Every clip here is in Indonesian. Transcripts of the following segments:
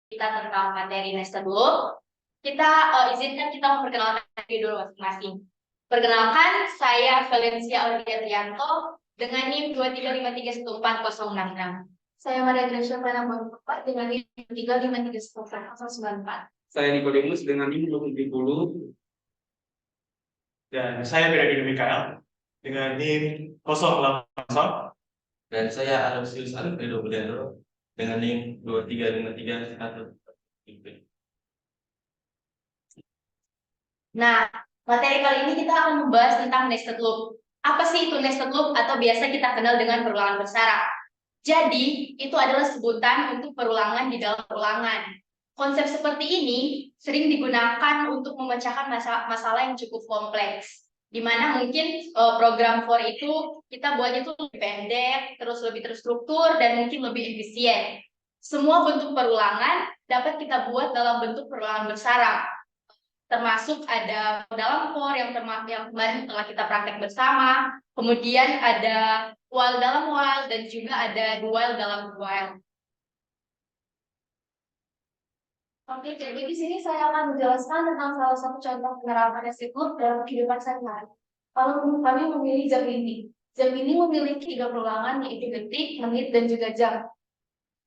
kita tentang materi nested loop, kita izinkan kita memperkenalkan diri dulu masing-masing. Perkenalkan, saya Valencia Aulia Trianto dengan NIM 235314066. Saya Maria Gracia Pranama Bapak dengan NIM 235314094. Saya Nikodemus dengan NIM 2070. Dan saya Ferdinand Mikael dengan NIM 080. Dan saya Aloysius Alfredo Budiandro dengan NIM 235311. Nah, materi kali ini kita akan membahas tentang nested loop. Apa sih itu nested loop atau biasa kita kenal dengan perulangan bersarang? Jadi, itu adalah sebutan untuk perulangan di dalam perulangan. Konsep seperti ini sering digunakan untuk memecahkan masalah yang cukup kompleks. Di mana mungkin program for itu kita buatnya itu lebih pendek, terus lebih terstruktur, dan mungkin lebih efisien. Semua bentuk perulangan dapat kita buat dalam bentuk perulangan bersarang. Termasuk ada dalam for yang kemarin telah kita praktek bersama, kemudian ada while dalam while, dan juga ada while dalam while. Oke, jadi di sini saya akan menjelaskan tentang salah satu contoh penerapan nested loop dalam kehidupan sehari-hari. Kalau kami memilih jam ini. Jam ini memiliki 3 perulangan, yaitu detik, menit, dan juga jam.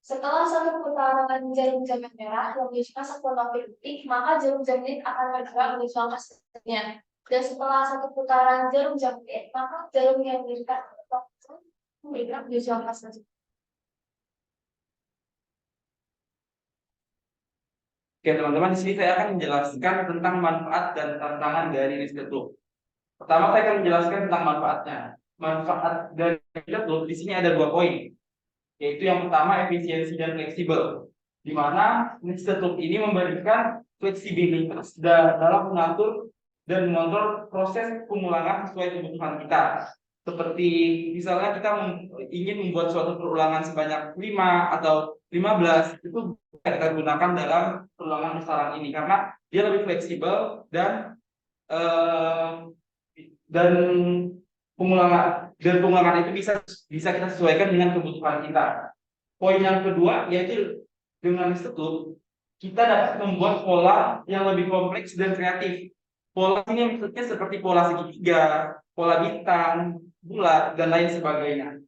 Setelah satu putaran jarum jam yang merah yang diisi satu angka detik, maka jarum jam menit akan bergerak menuju angka selanjutnya. Dan setelah satu putaran jarum jam menit, maka jarum yang bergerak menuju angka selanjutnya. Oke teman-teman, di sini saya akan menjelaskan tentang manfaat dan tantangan dari nested loop. Pertama saya akan menjelaskan tentang manfaatnya. Manfaat dari nested loop di sini ada 2 poin, yaitu yang pertama efisiensi dan fleksibel, di mana nested loop ini memberikan fleksibilitas dalam mengatur dan mengontrol proses pemulangan sesuai kebutuhan kita. Seperti misalnya kita ingin membuat suatu perulangan sebanyak 5 atau 15, itu kita gunakan dalam perulangan bersarang ini karena dia lebih fleksibel dan pemulangan itu bisa kita sesuaikan dengan kebutuhan kita. Poin yang kedua yaitu dengan nested loop kita dapat membuat pola yang lebih kompleks dan kreatif. Pola ini maksudnya seperti pola segitiga, pola bintang, bulat, dan lain sebagainya.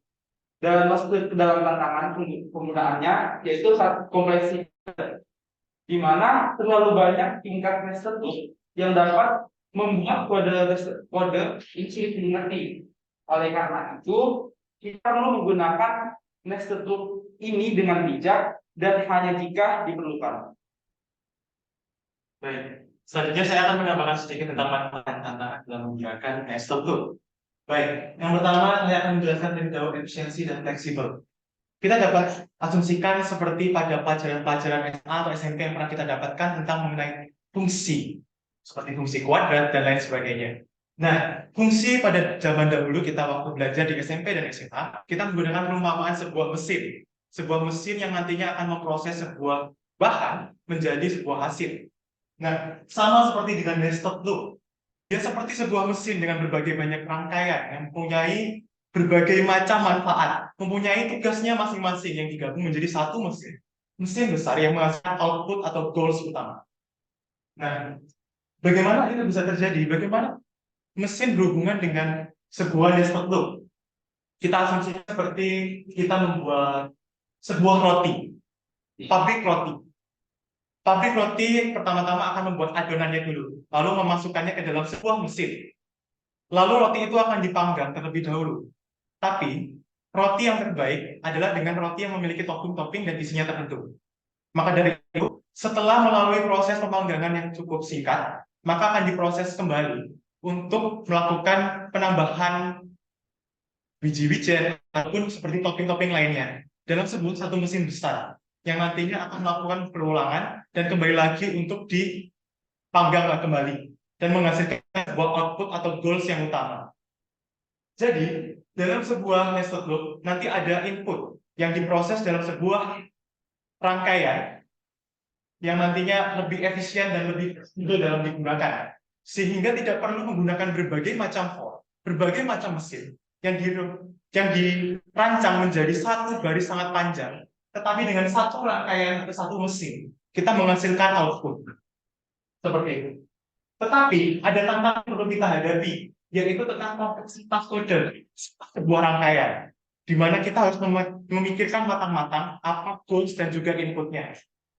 Dan masuk ke dalam tantangan penggunaannya yaitu kompleksitas, di mana terlalu banyak tingkat nested loop yang dapat membuat kode ini sulit dimengerti. Oleh karena itu, kita perlu menggunakan nested loop ini dengan bijak dan hanya jika diperlukan. Baik, selanjutnya saya akan menambahkan sedikit tentang manfaat dan tantangan dalam menggunakan nested loop. Baik, yang pertama saya akan menjelaskan lebih dahulu efisiensi dan fleksibel. Kita dapat asumsikan seperti pada pelajaran-pelajaran SMA atau SMP yang pernah kita dapatkan tentang mengenai fungsi, seperti fungsi kuadrat dan lain sebagainya. Nah, fungsi pada zaman dahulu kita waktu belajar di SMP dan SMA, kita menggunakan perumpamaan sebuah mesin. Sebuah mesin yang nantinya akan memproses sebuah bahan menjadi sebuah hasil. Nah, sama seperti dengan nested loop. Dia seperti sebuah mesin dengan berbagai banyak rangkaian yang mempunyai berbagai macam manfaat, mempunyai tugasnya masing-masing yang digabung menjadi satu mesin. Mesin besar yang menghasilkan output atau goals utama. Nah, bagaimana itu bisa terjadi? Bagaimana mesin berhubungan dengan sebuah nested loop? Kita asumsikan seperti kita membuat sebuah roti, pabrik roti. Pabrik roti pertama-tama akan membuat adonannya dulu, lalu memasukkannya ke dalam sebuah mesin. Lalu roti itu akan dipanggang terlebih dahulu. Tapi roti yang terbaik adalah dengan roti yang memiliki topping-topping dan isinya tertentu. Maka dari itu, setelah melalui proses pemanggangan yang cukup singkat, maka akan diproses kembali untuk melakukan penambahan biji-bijian ataupun seperti topping-topping lainnya dalam satu mesin besar yang nantinya akan melakukan perulangan dan kembali lagi untuk dipanggang kembali dan menghasilkan sebuah output atau goals yang utama. Jadi, dalam sebuah nested loop nanti ada input yang diproses dalam sebuah rangkaian yang nantinya lebih efisien dan lebih fleksibel dalam digunakan, sehingga tidak perlu menggunakan berbagai macam for, berbagai macam mesin yang dirancang menjadi satu garis sangat panjang tetapi dengan satu rangkaian atau satu mesin, kita menghasilkan output. Seperti itu. Tetapi ada tantangan yang perlu kita hadapi, yaitu tentang kompleksitas kode sebuah rangkaian, di mana kita harus memikirkan matang-matang apa goals dan juga inputnya.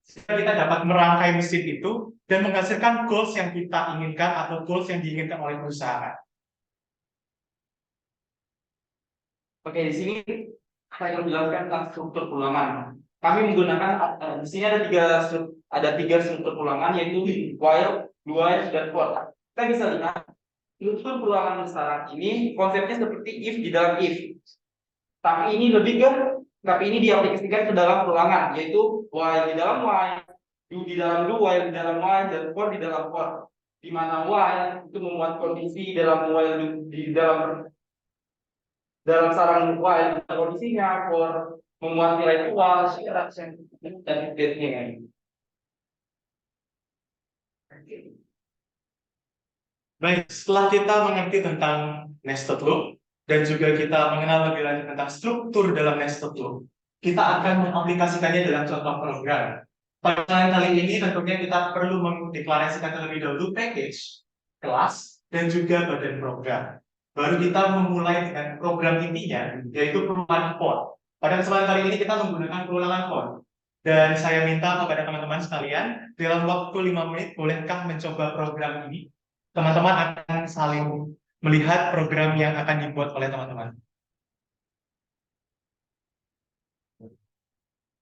Sehingga kita dapat merangkai mesin itu dan menghasilkan goals yang kita inginkan atau goals yang diinginkan oleh perusahaan. Oke, di sini saya akan menjelaskan tentang struktur ulangan. Kami menggunakan di sini ada tiga struktur ulangan, yaitu while, do while, dan for. Kita bisa lihat struktur ulangan bersyarat ini konsepnya seperti if di dalam if. Tapi ini diaplikasikan ke dalam ulangan, yaitu while di dalam while, do di dalam do, while di dalam while, dan for di dalam for. Di mana while itu memuat kondisi dalam while di dalam sarang while kondisinya, for memuat nilai tual, syarat, dan date-nya. Baik, setelah kita mengerti tentang nested loop dan juga kita mengenal lebih lanjut tentang struktur dalam nested loop, kita akan mengaplikasikannya dalam contoh program. Pada kali ini tentunya kita perlu mendeklarasikan terlebih dahulu package, kelas, dan juga badan program. Baru kita memulai dengan program intinya, yaitu perulangan code. Pada kesempatan kali ini kita menggunakan perulangan code. Dan saya minta kepada teman-teman sekalian, dalam waktu 5 menit, bolehkah mencoba program ini? Teman-teman akan saling melihat program yang akan dibuat oleh teman-teman.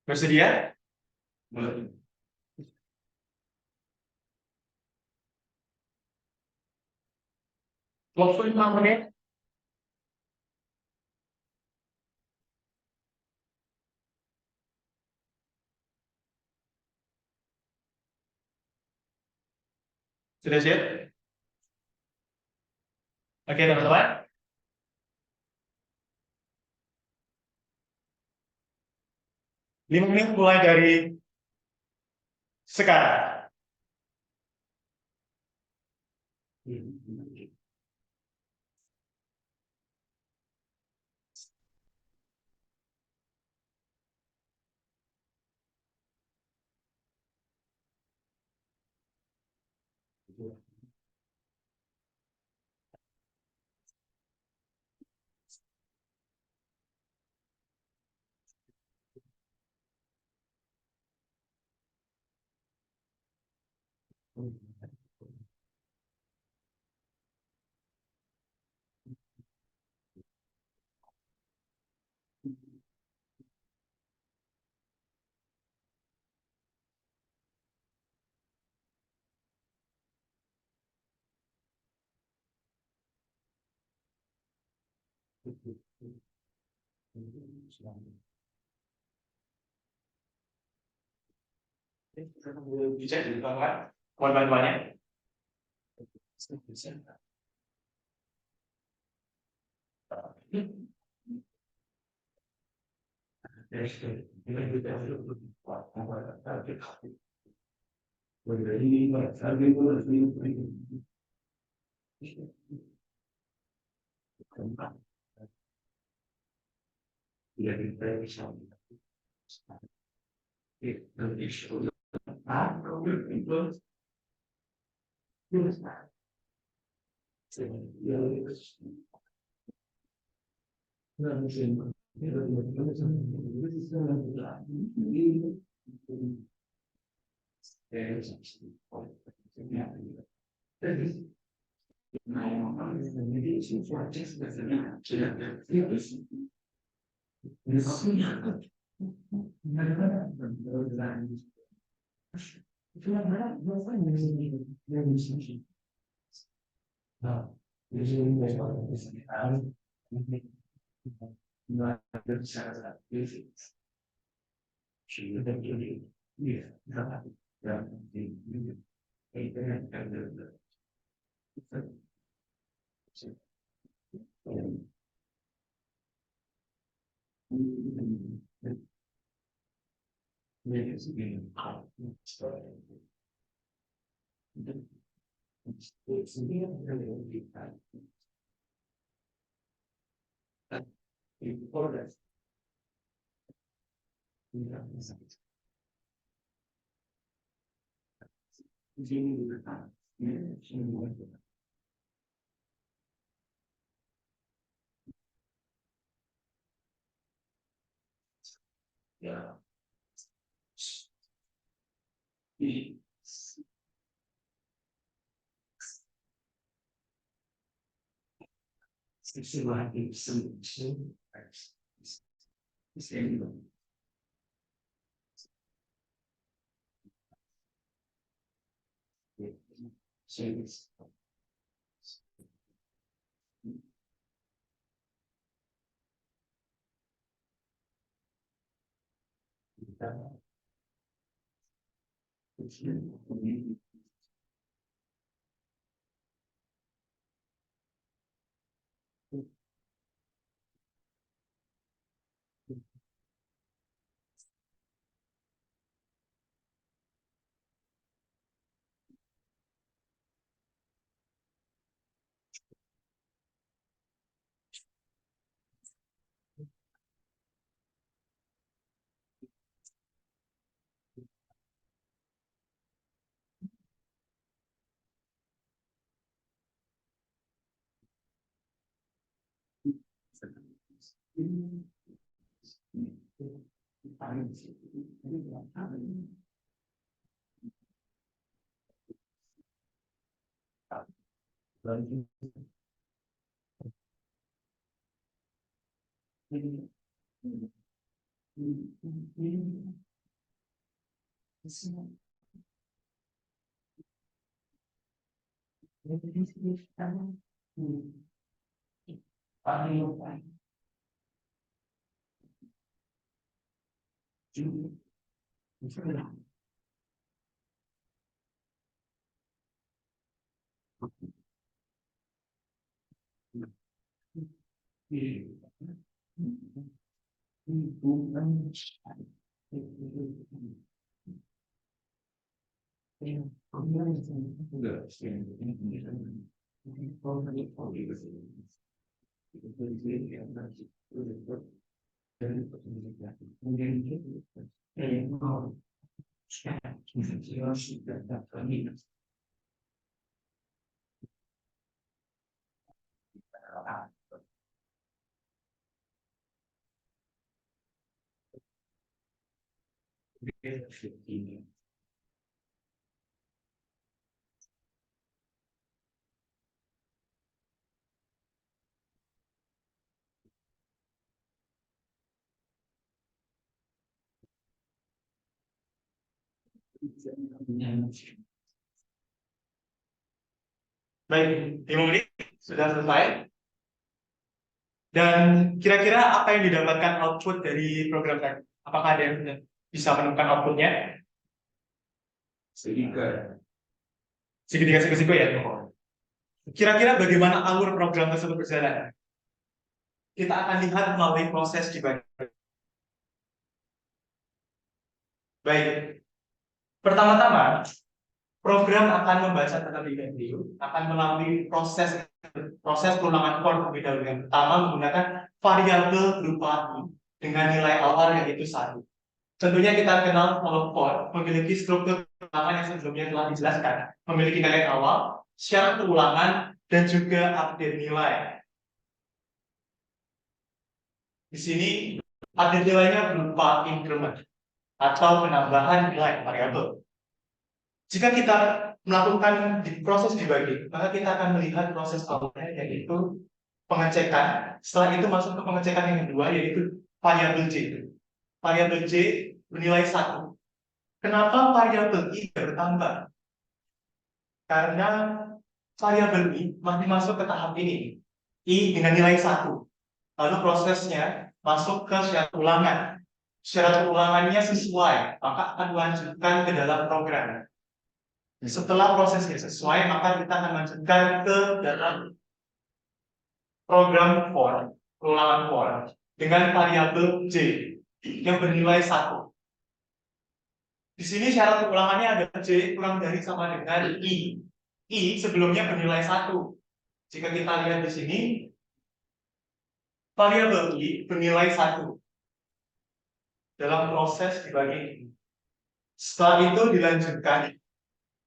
Bersedia? Waktu 5 menit. Sudah siap? Oke, teman-teman. Lima menit mulai dari sekarang. Bisa teman-teman. Mohon bantuannya. Ya. Baik, 5 menit sudah selesai. Dan kira-kira apa yang didapatkan output dari program tadi? Apakah ada yang bisa menemukan outputnya? Segitiga segitiga ya. Kira-kira bagaimana alur program tersebut berjalan? Kita akan lihat melalui proses di bagian. Baik, pertama-tama program akan membaca terlebih dahulu, akan melalui proses perulangan for terlebih dahulu. Yang pertama menggunakan variabel berupa i dengan nilai awal yaitu 1. Tentunya kita kenal kalau for memiliki struktur perulangan yang sebelumnya telah dijelaskan, memiliki nilai awal, syarat perulangan, dan juga update nilai. Di sini update nilainya berupa increment atau penambahan nilai variabel. Jika kita melakukan proses dibagi, maka kita akan melihat proses awalnya yaitu pengecekan. Setelah itu masuk ke pengecekan yang kedua yaitu variabel J. Variabel J bernilai 1. Kenapa variabel I bertambah? Karena variabel I masih masuk ke tahap ini. I dengan nilai 1. Lalu prosesnya masuk ke syarat ulangan. Syarat ulangannya sesuai, maka akan dilanjutkan ke dalam program. Setelah prosesnya sesuai, maka kita akan lanjutkan ke dalam program for, ulangan for, dengan variabel J yang bernilai 1. Di sini syarat ulangannya ada J kurang dari sama dengan I. I sebelumnya bernilai 1. Jika kita lihat di sini, variabel I bernilai 1. dalam proses dibagi. Setelah itu dilanjutkan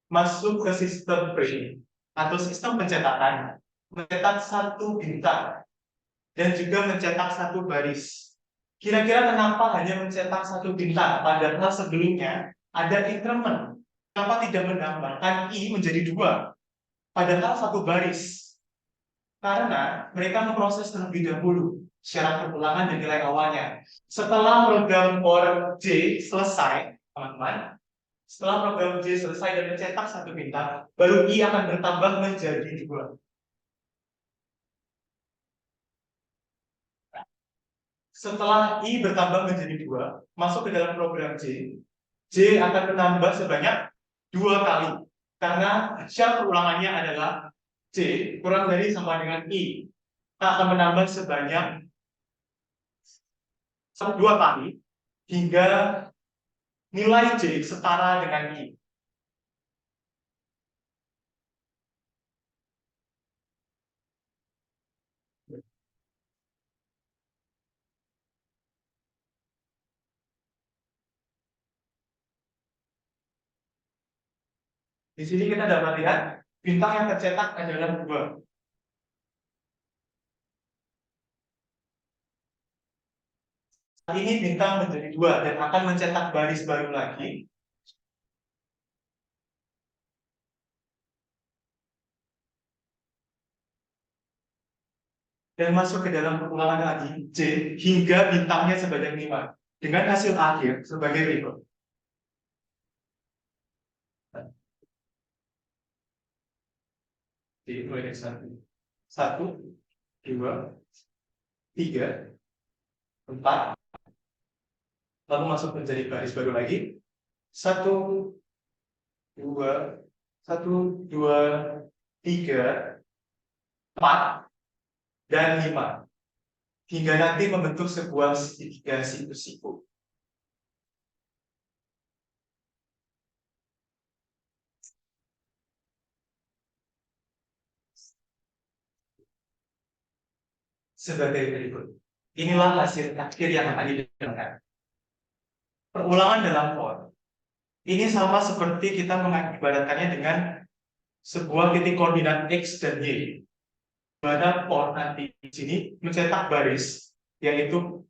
masuk ke sistem print atau sistem pencetakan, mencetak satu bintang dan juga mencetak satu baris. Kira-kira kenapa hanya mencetak satu bintang, padahal sebelumnya ada increment? Kenapa tidak menambahkan I menjadi 2, padahal satu baris? Karena mereka memproses terlebih dahulu syarat kepulangan dan nilai awalnya. Setelah program for J selesai, teman-teman, setelah program J selesai dan mencetak satu bintang, baru I akan bertambah menjadi 2. Setelah I bertambah menjadi 2, masuk ke dalam program J, J akan menambah sebanyak 2 kali. Karena syarat perulangannya adalah J kurang dari sama dengan I. Kita akan menambah sebanyak 2 kali hingga nilai J setara dengan I. Di sini kita dapat lihat bintang yang tercetak adalah 2. Saat ini bintang menjadi 2 dan akan mencetak baris baru lagi. Dan masuk ke dalam perulangan lagi J hingga bintangnya sebanyak 5 dengan hasil akhir sebagai berikut. Jadi mulai dari 1, 2, 3, 4, lalu masuk menjadi baris baru lagi 1, 2, 1, 2, 3, 4, dan 5 hingga nanti membentuk sebuah segitiga siku-siku. Sebagai berikut. Inilah hasil akhir yang akan didapatkan. Perulangan dalam for. Ini sama seperti kita mengibaratkannya dengan sebuah titik koordinat X dan Y. Pada for nanti di sini mencetak baris, yaitu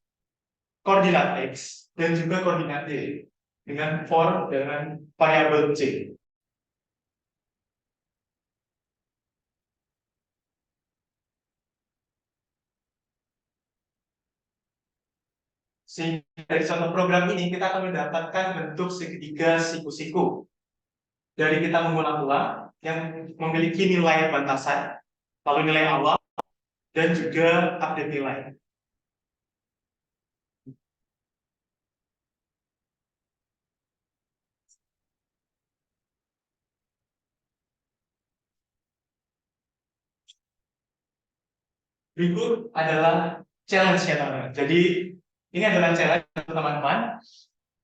koordinat X dan juga koordinat Y dengan for dengan variabel C. Sehingga dari contoh program ini kita akan mendapatkan bentuk segitiga siku-siku. Dari kita mengulang-ulang yang memiliki nilai batasan, lalu nilai awal, dan juga update nilai. Berikut adalah challenge-nya, teman-teman. Jadi ini adalah challenge teman-teman.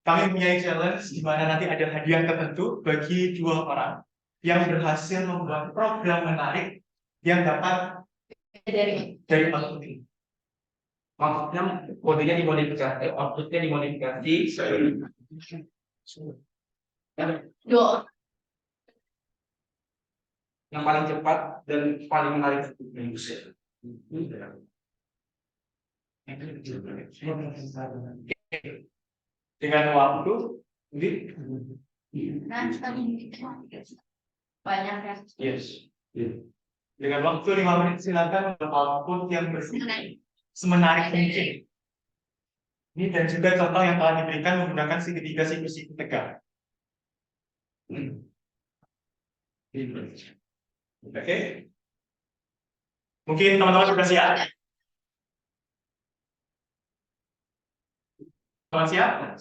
Kami punya challenge di mana nanti ada hadiah tertentu bagi 2 orang yang berhasil membuat program menarik yang dapat dari output ini. Maksudnya kodenya dimodifikasi, outputnya dimodifikasi. Doa. Yang paling cepat dan paling menarik. Dengan waktu ini Banyak ya. yes. Dengan waktu 5 menit silakan output yang semenarik mungkin. Ini dan juga contoh yang telah diberikan menggunakan segitiga siku-siku tegak. Oke. Mungkin teman-teman sudah siap? Teman siap?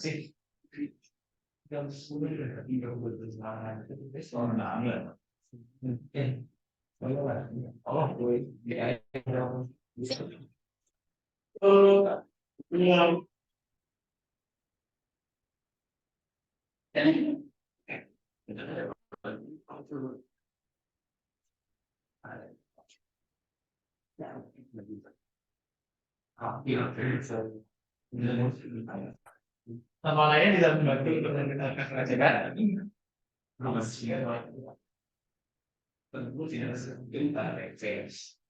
Nama lainnya tidak membantu untuk mengenalkan kerajaan. Tentu tidak sebentar referensi.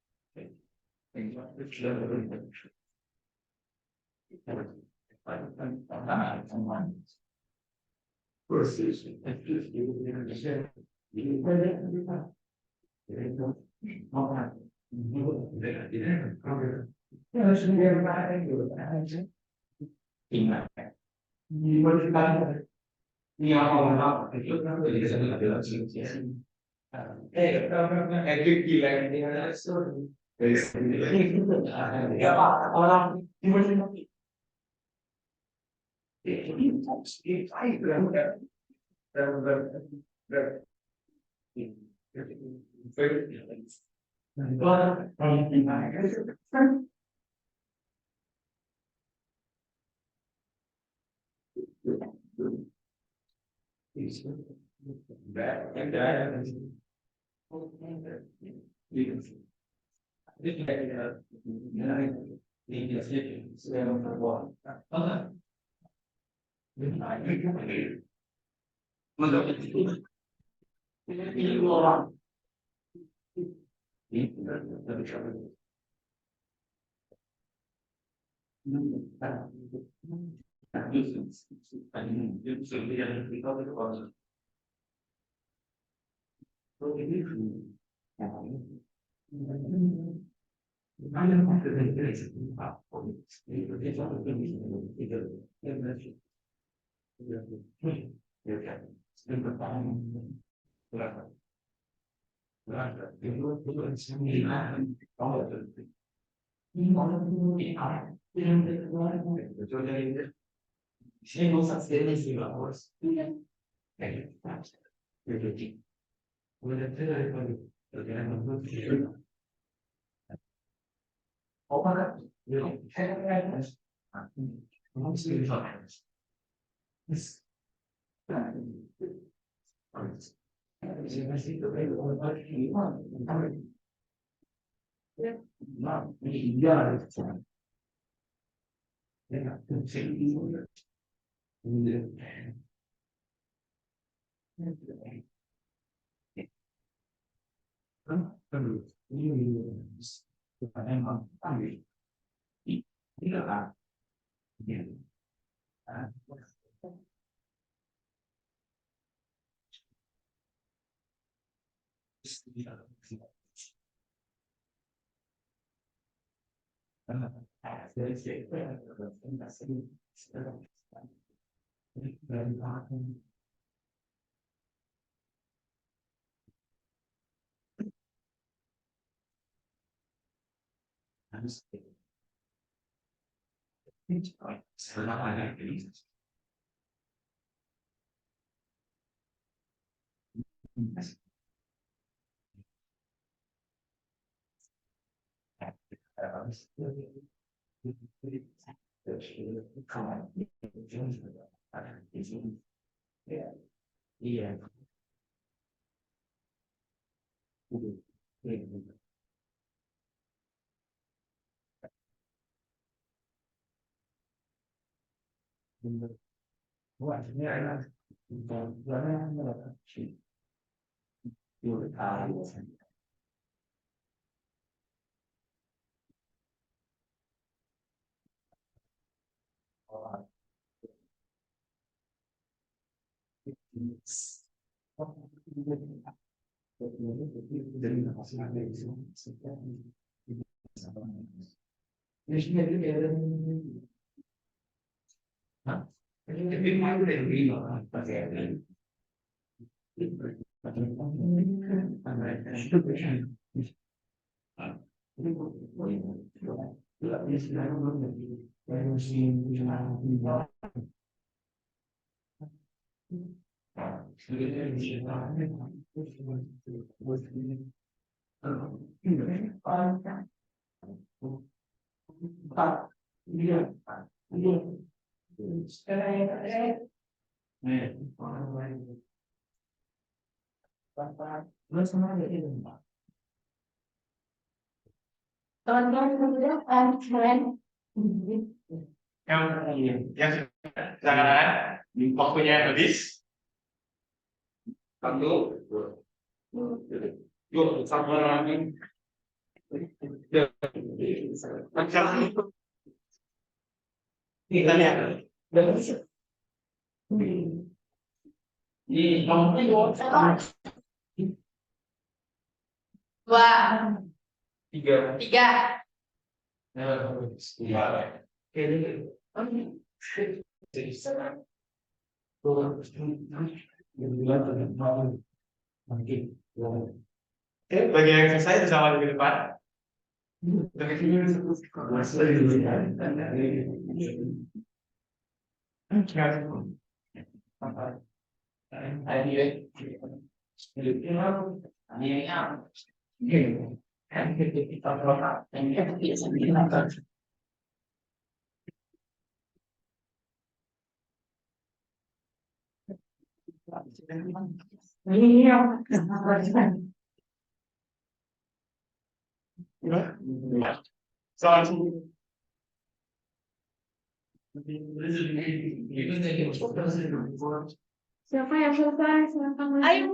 Teman-teman, kemudian kalian Yang Jangan waktunya habis. 1, 2, sama lagi. Kita lihat. Dua, 3. tiga. Bagi yang selesai bersama di depan. Siapa yang selesai? Silakan maju. Ayo.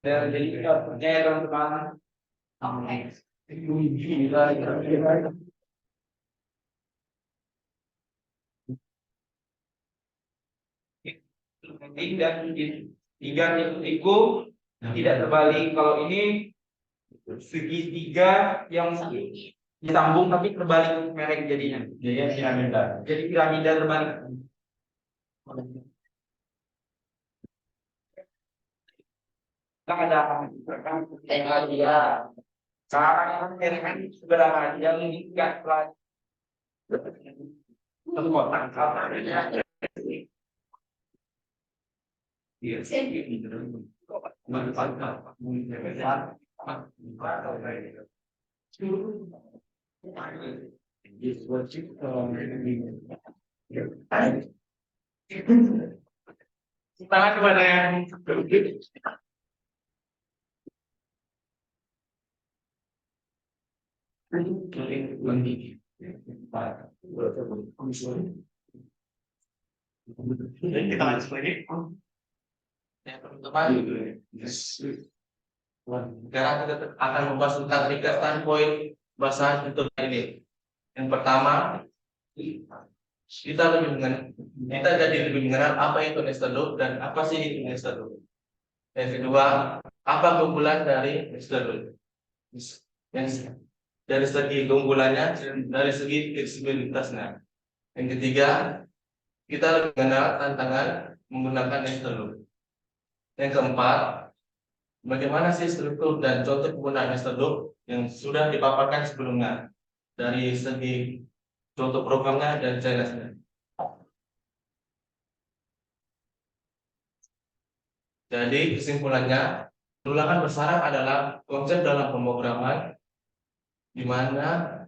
Dan jadi kita percaya teman-teman. Oke. Dan 3 tiku tidak terbalik. Kalau ini segitiga yang disambung tapi terbalik merek jadinya. Jadi piramida. Jadi piramida terbalik. Kita ada dia. Sekarang kan sederhana yang enggak lagi. Kotak Tangan kepada yang kita lanjut lagi. Ya, teman-teman. Sekarang kita akan membahas tentang ringkasan poin bahasan untuk ini. Yang pertama, kita jadi lebih mengenal apa itu nested loop dan apa sih itu nested loop. Yang kedua, apa keunggulan dari nested loop? Yang dari segi keunggulannya, dari segi fleksibilitasnya. Yang ketiga, kita lebih mengenal tantangan menggunakan nested loop. Yang keempat, bagaimana sih struktur dan contoh penggunaan nested loop yang sudah dipaparkan sebelumnya dari segi contoh programnya dan challenge-nya. Jadi kesimpulannya, perulangan bersarang adalah konsep dalam pemrograman di mana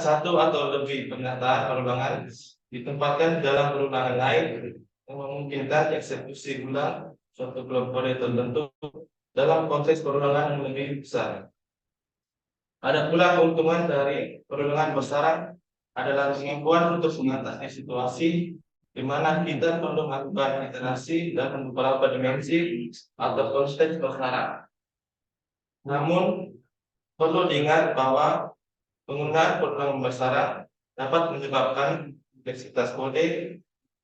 satu atau lebih pernyataan perulangan ditempatkan dalam perulangan lain yang memungkinkan eksekusi ulang suatu kode tertentu dalam konteks perulangan yang lebih besar. Ada pula keuntungan dari perulangan bersarang adalah kemampuan untuk mengatasi situasi di mana kita perlu melakukan iterasi dalam beberapa dimensi atau konteks bersarang. Namun perlu diingat bahwa Penggunaan perulangan bersara dapat menyebabkan kompleksitas kode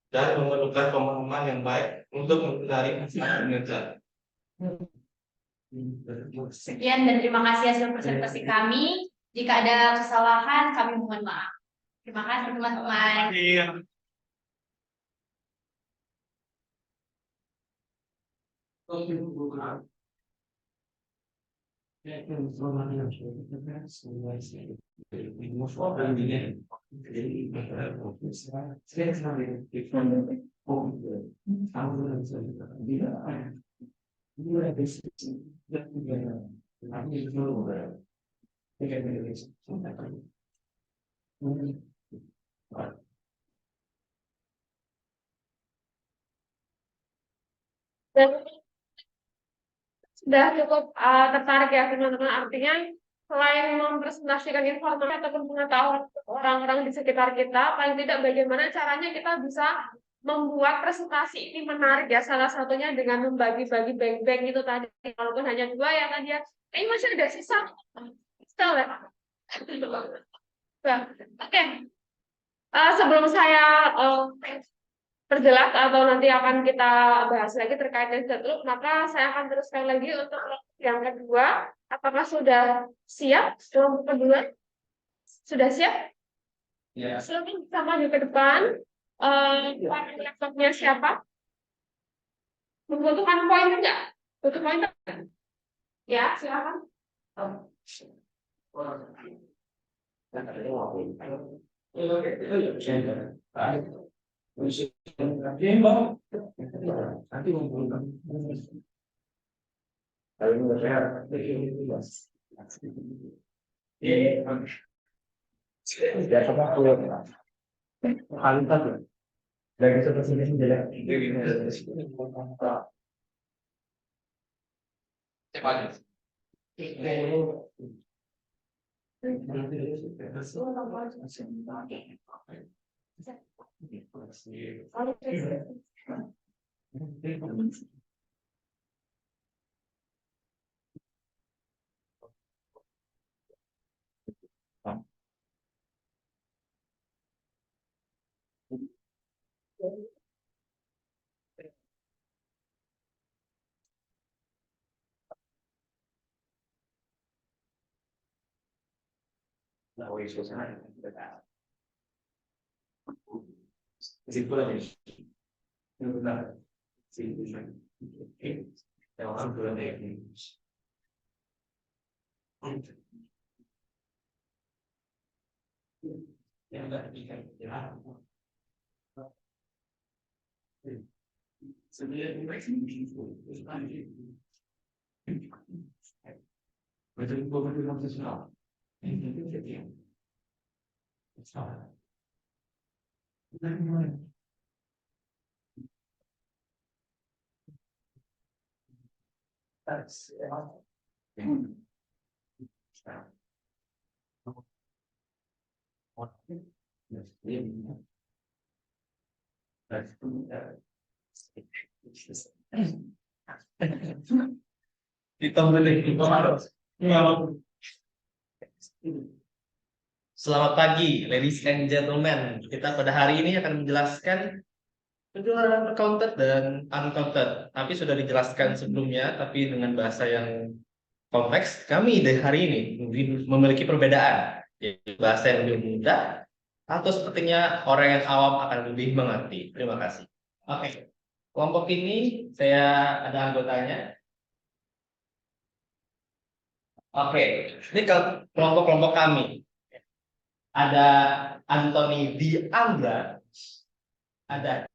dan memerlukan pemahaman yang baik untuk menghindari kesalahan kinerja. Sekian dan terima kasih hasil presentasi kami. Jika ada kesalahan, kami mohon maaf. Terima kasih teman-teman. Iya. Dan sudah cukup tertarik ya teman-teman. Artinya selain mempresentasikan informasi ataupun pengetahuan orang-orang di sekitar kita, paling tidak bagaimana caranya kita bisa membuat presentasi ini menarik ya. Salah satunya dengan membagi-bagi bank-bank itu tadi. Walaupun hanya 2 ya tadi ya. Ini masih ada sisa. Sisa ya. Nah, oke. Sebelum saya perjelas atau nanti akan kita bahas lagi terkait dengan loop, maka saya akan teruskan lagi untuk yang kedua. Apakah sudah siap kelompok kedua? Sudah siap? Ya. Silakan kita maju ke depan. Laptopnya siapa? Membutuhkan pointer nggak? Butuh pointer? Ya, silakan. Selamat pagi, ladies and gentlemen. Kita pada hari ini akan menjelaskan penjualan accounted dan uncounted. Tapi sudah dijelaskan sebelumnya, tapi dengan bahasa yang kompleks. Kami dari hari ini memiliki perbedaan, yaitu bahasa yang lebih mudah atau sepertinya orang yang awam akan lebih mengerti. Terima kasih. Oke, kelompok ini saya ada anggotanya. Oke, ini kelompok-kelompok kami. Ada Anthony Diandra, ada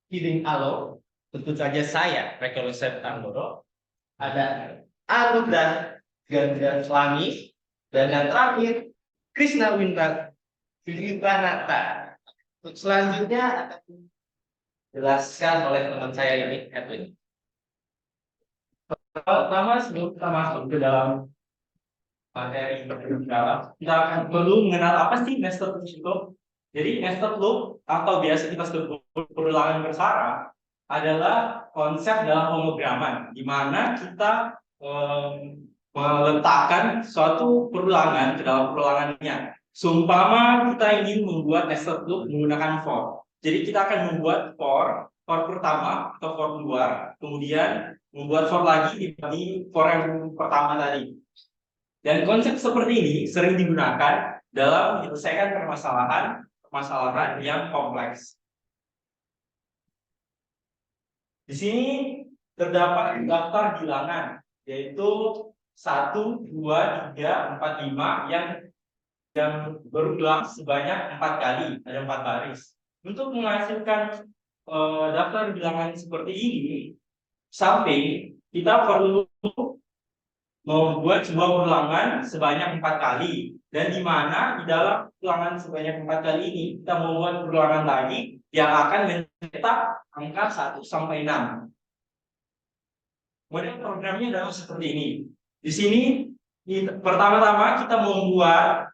Hiding Alo, tentu saja saya, Reko Yosef Anggoro, ada Anugrah Gandaslami, dan yang terakhir Krishna Wintranata. Selanjutnya akan dijelaskan oleh teman saya ini, Edwin. Pertama, sebelum kita masuk ke dalam materi kita akan perlu mengenal apa sih nested loop itu. Jadi nested loop atau biasa kita sebut perulangan bersara adalah konsep dalam pemrograman di mana kita meletakkan suatu perulangan ke dalam perulangannya. Seumpama kita ingin membuat nested loop menggunakan for. Jadi kita akan membuat for pertama atau for kedua, kemudian membuat for lagi di for yang pertama tadi. Dan konsep seperti ini sering digunakan dalam menyelesaikan permasalahan yang kompleks. Di sini terdapat daftar bilangan, yaitu 1, 2, 3, 4, 5 yang berulang sebanyak 4 kali, ada 4 baris. Untuk menghasilkan daftar bilangan seperti ini, samping kita perlu membuat sebuah ulangan sebanyak 4 kali, dan di mana di dalam ulangan sebanyak 4 kali ini kita membuat ulangan lagi yang akan mencetak angka 1 sampai 6. Model programnya adalah seperti ini. Di sini pertama-tama kita membuat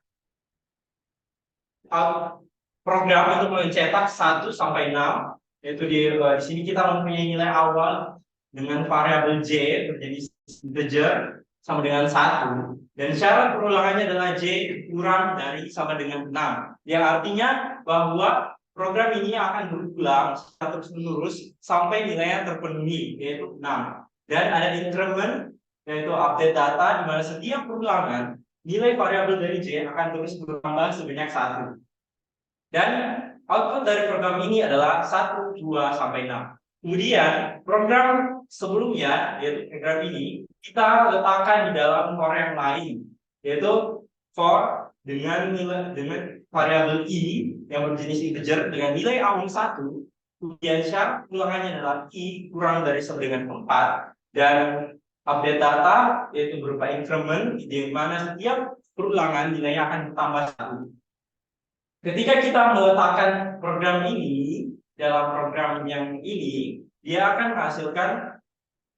program untuk mencetak 1 sampai 6, yaitu di sini kita mempunyai nilai awal dengan variabel j berjadi integer sama dengan 1, dan syarat perulangannya adalah j kurang dari sama dengan 6, yang artinya bahwa program ini akan berulang terus menerus sampai nilainya terpenuhi, yaitu 6. Dan ada increment, yaitu update data, di mana setiap perulangan nilai variabel dari j akan terus bertambah sebanyak 1. Dan output dari program ini adalah 1, 2, sampai 6. Kemudian program sebelumnya, yaitu program ini, kita letakkan di dalam for yang lain, yaitu for dengan variabel i yang berjenis integer dengan nilai awal 1. Kemudian syarat ulangannya adalah i kurang dari sama dengan 4, dan update data yaitu berupa increment, di mana setiap perulangan nilainya akan bertambah 1. Ketika kita meletakkan program ini dalam program yang ini, dia akan menghasilkan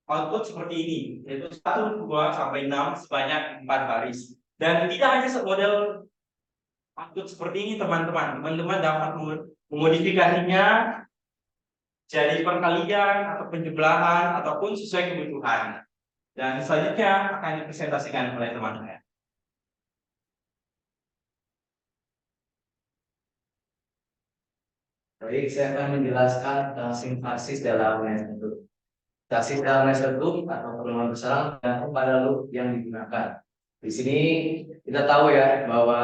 output seperti ini, yaitu 1, 2, sampai 6 sebanyak 4 baris. Dan tidak hanya model output seperti ini, teman-teman. Teman-teman dapat memodifikasinya jadi perkalian atau penjumlahan ataupun sesuai kebutuhan. Dan selanjutnya akan dipresentasikan oleh teman-teman. Baik, saya akan menjelaskan sintaksis dalam nested loop. Sintaksis dalam nested loop atau perulangan bersarang tergantung pada loop yang digunakan. Di sini kita tahu ya bahwa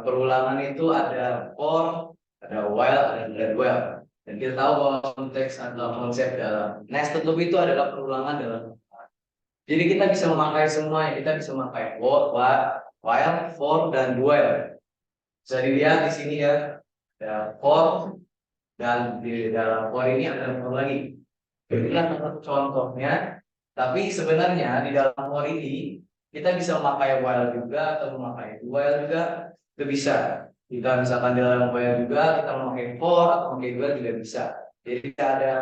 perulangan itu ada for, ada while, ada while. Dan kita tahu bahwa konteks atau konsep dalam nested loop itu adalah perulangan dalam. Jadi kita bisa memakai semuanya. Kita bisa memakai for, while, for, dan while. Bisa dilihat di sini ya, ada for. Dan di dalam for ini ada for lagi. Inilah contohnya. Tapi sebenarnya di dalam for ini kita bisa memakai while juga atau memakai while juga, itu bisa. Kita misalkan di dalam while juga kita memakai for atau memakai while juga bisa. Jadi ada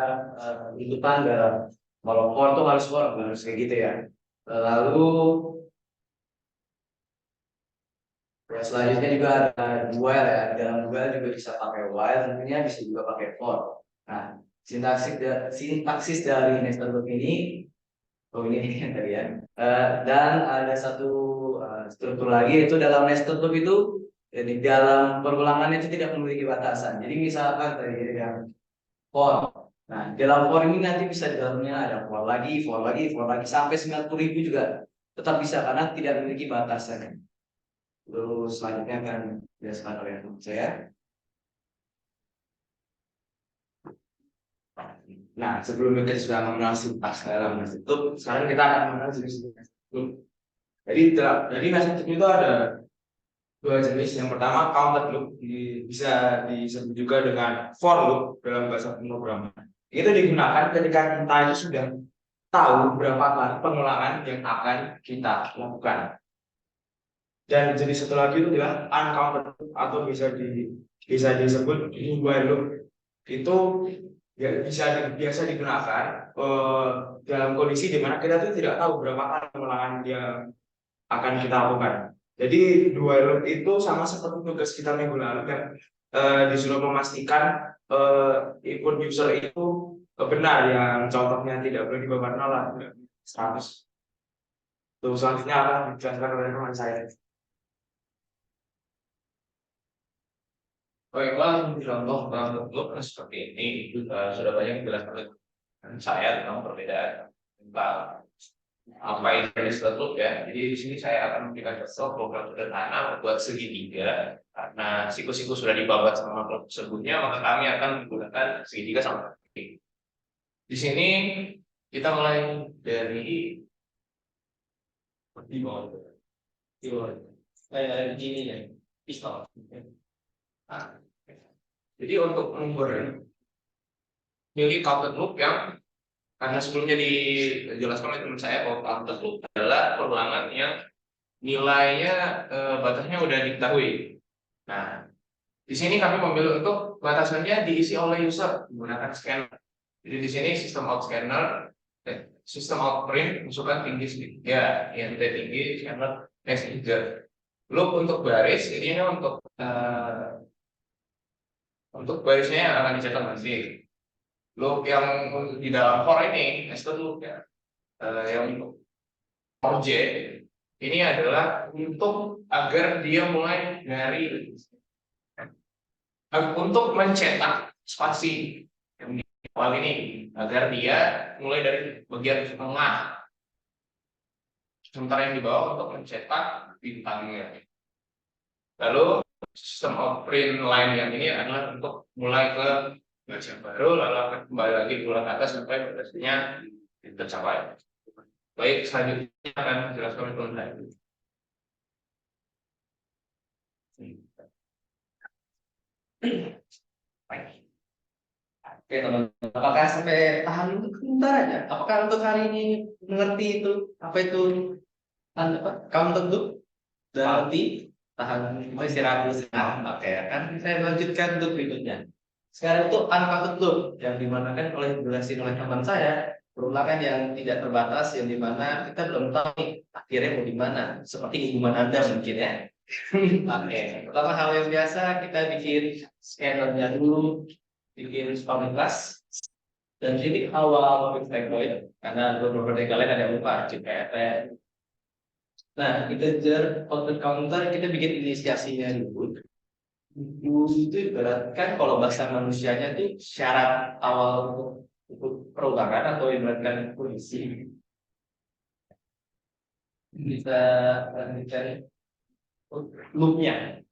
tuntutan dalam kalau for itu harus for, harus kayak gitu ya. Lalu ya, selanjutnya juga ada while ya. Di dalam while juga bisa pakai while, tentunya bisa juga pakai for. Nah, sintaksis dari nested loop ini, ini tadi ya. Dan ada satu struktur lagi, yaitu dalam nested loop itu, jadi dalam perulangannya itu tidak memiliki batasan. Jadi misalkan tadi yang for. Nah, dalam for ini nanti bisa di dalamnya ada for lagi, sampai 90.000 juga tetap bisa karena tidak memiliki batasan. Terus selanjutnya akan dijelaskan oleh saya. Nah, sebelum kita sudah mengenal sintaks dalam nested loop, sekarang kita akan mengenal jenis nested loop. Jadi nested loop itu ada dua jenis. Yang pertama counted loop, bisa disebut juga dengan for loop dalam bahasa pemrograman. Itu digunakan ketika kita itu sudah tahu berapa kali pengulangan yang akan kita lakukan. Dan jenis satu lagi itu adalah uncounted loop atau bisa disebut while loop. Itu ya, biasa digunakan dalam kondisi di mana kita tuh tidak tahu berapa kali pengulangan yang akan kita lakukan. Jadi while loop itu sama seperti tugas kita minggu lalu kan, disuruh memastikan input user itu benar, yang contohnya tidak boleh di bawah 0 lah, 100. Tuh, selanjutnya akan dijelaskan oleh teman saya. Baiklah, contoh bentuk seperti ini sudah banyak dijelaskan oleh saya tentang perbedaan tentang apa itu struktur ya. Jadi di sini saya akan memberikan contoh program sederhana membuat segitiga. Karena siku-siku sudah dibabat sama kelompok sebelumnya, maka kami akan menggunakan segitiga sama titik. Di sini kita mulai dari di bawah, kayak gini ya, pistol. Nah, jadi untuk mengukur milih counter loop yang karena sebelumnya dijelaskan oleh teman saya bahwa counter loop adalah perulangan yang nilainya batasnya udah diketahui. Nah, di sini kami memilih untuk batasannya diisi oleh user menggunakan scanner. Jadi di sini sistem out scanner, sistem out print masukkan tinggi sedikit, ya, int tinggi, scanner next integer. Loop untuk baris, ini untuk barisnya yang akan dicetak nanti. Loop yang di dalam for ini, nested loop ya, yang untuk for j ini adalah untuk agar dia mulai dari untuk mencetak spasi yang di awal ini agar dia mulai dari bagian tengah, sementara yang di bawah untuk mencetak bintangnya. Lalu sistem outprint line yang ini adalah untuk mulai ke bagian baru, lalu akan kembali lagi pulang ke atas sampai batasnya tercapai. Baik, selanjutnya akan dijelaskan oleh teman saya. Baik. Oke teman, apakah sampai tahan untuk sebentar aja? Apakah untuk hari ini mengerti itu apa itu apa counter loop dan nanti tahan mau istirahat dulu sekarang? Oke, kan saya lanjutkan untuk berikutnya. Sekarang itu uncounted loop yang dimana kan oleh dijelasin oleh teman saya perulangan yang tidak terbatas yang dimana kita belum tahu nih akhirnya mau di mana. Seperti hubungan Anda mungkin ya. Oke, pertama hal yang biasa kita bikin scannernya dulu, bikin spam class dan titik awal fixed point karena beberapa kalian ada yang lupa CPT. Nah, integer output counter kita bikin inisiasinya dulu. Dulu itu ibaratkan kalau bahasa manusianya itu syarat awal untuk perulangan atau ibaratkan kondisi. Bisa lanjutkan loopnya.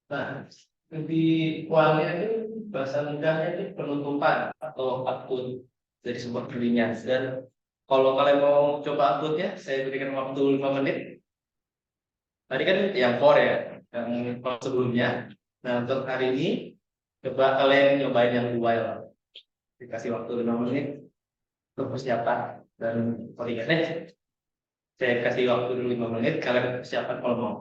Nah, di awalnya itu bahasa mudahnya itu penutupan atau output dari sebuah kelingan. Dan kalau kalian mau coba outputnya, saya berikan waktu 5 menit. Tadi kan yang core ya, yang sebelumnya. Nah, untuk hari ini coba kalian nyobain yang while. Dikasih waktu 5 menit untuk persiapan dan codingannya. Saya kasih waktu dulu 5 menit, kalian persiapan kalau mau.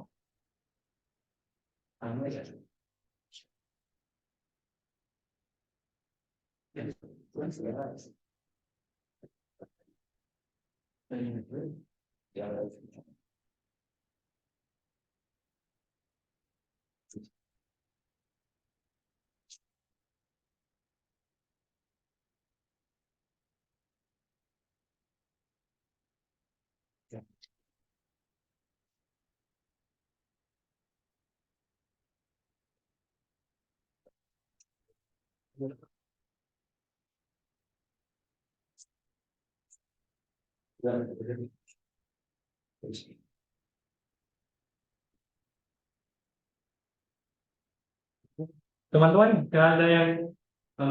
Teman-teman, jika ada yang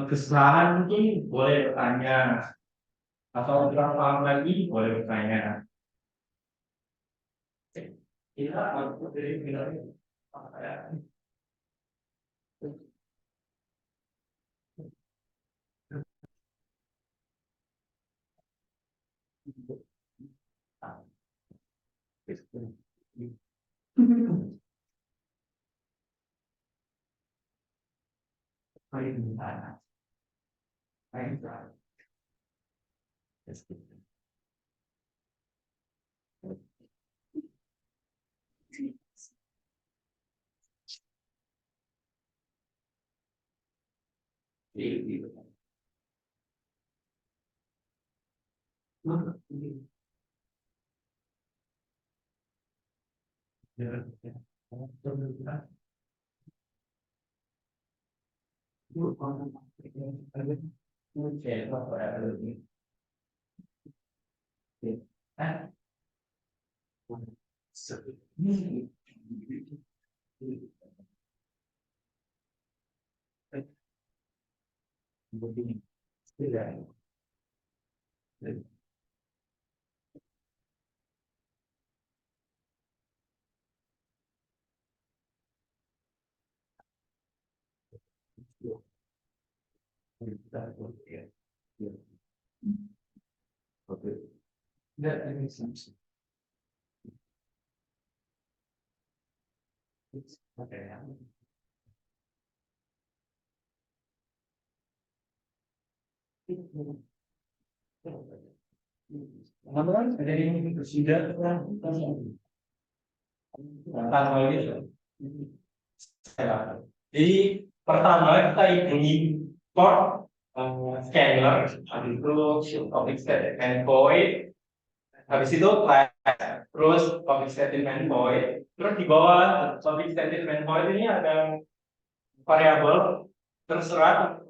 kesalahan mungkin boleh bertanya atau kurang paham lagi boleh bertanya. Kita masuk dari finalnya. Teman-teman ada yang sudah tanggal gitu. Jadi pertama kita import scanner, habis itu public static endpoint, habis itu class, terus public static endpoint, terus di bawah public static endpoint ini ada variabel terserah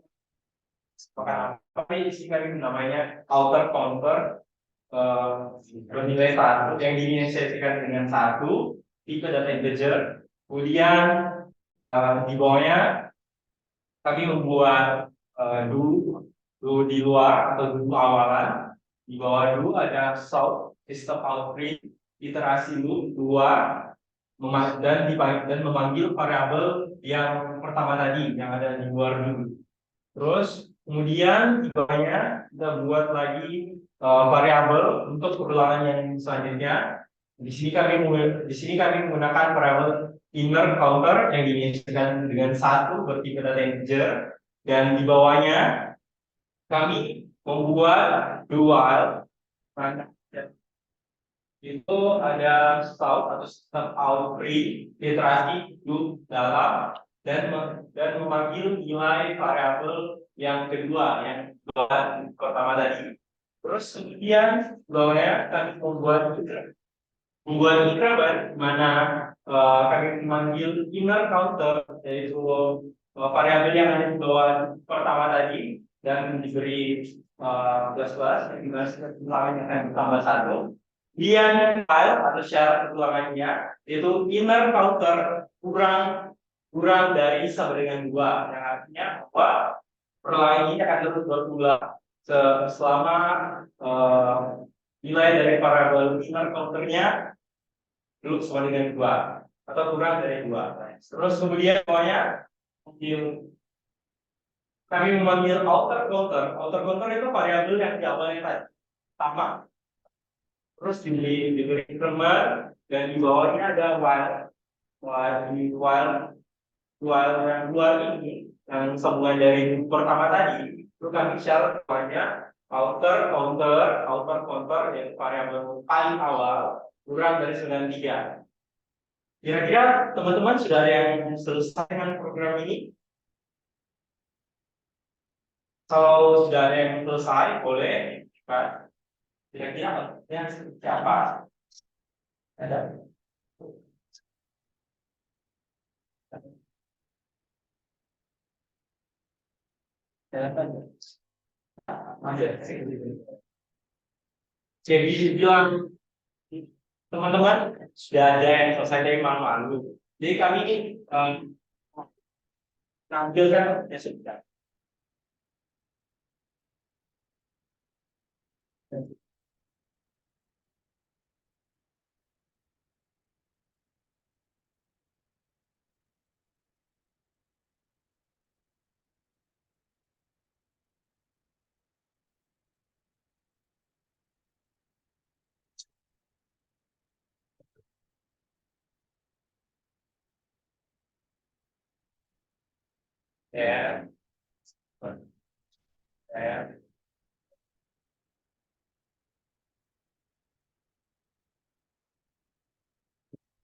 apa isi kami namanya outer counter bernilai 1 yang diinisiasikan dengan 1 tipe data integer. Kemudian di bawahnya kami membuat dulu di luar atau dulu awalan. Di bawah dulu ada south system output iterasi loop luar dan memanggil variabel yang pertama tadi yang ada di luar dulu. Terus kemudian di bawahnya kita buat lagi variabel untuk perulangan yang selanjutnya. Di sini kami menggunakan variabel inner counter yang diinisiasikan dengan 1 bertipe data integer, dan di bawahnya kami membuat dual. Itu ada stop atau step out free iterasi loop dalam dan memanggil nilai variabel yang kedua yang pertama tadi. Terus kemudian bawahnya kami membuat ikrar di mana kami memanggil inner counter, yaitu variabel yang ada di bawah pertama tadi dan diberi plus yang akan tambah 1. Kemudian file atau syarat ulangannya itu inner counter kurang dari sama dengan 2, yang artinya bahwa perulangan ini akan terus berulang selama nilai dari variabel inner counternya dulu sama dengan 2 atau kurang dari 2. Terus kemudian bawahnya kami memanggil outer counter. Outer counter itu variabel yang di awalnya tadi sama. Terus diberi increment dan di bawahnya ada while yang luar ini yang sambungan dari pertama tadi itu kami syarat namanya outer counter yang variabel paling awal kurang dari 93. Kira-kira teman-teman sudah ada yang selesai dengan program ini? Kalau sudah ada yang selesai boleh kan? Kira-kira yang siapa? Ada. Jadi bilang teman-teman sudah ada yang selesai dari malu-malu. Jadi kami tampilkan ya sudah. Ya. Ya.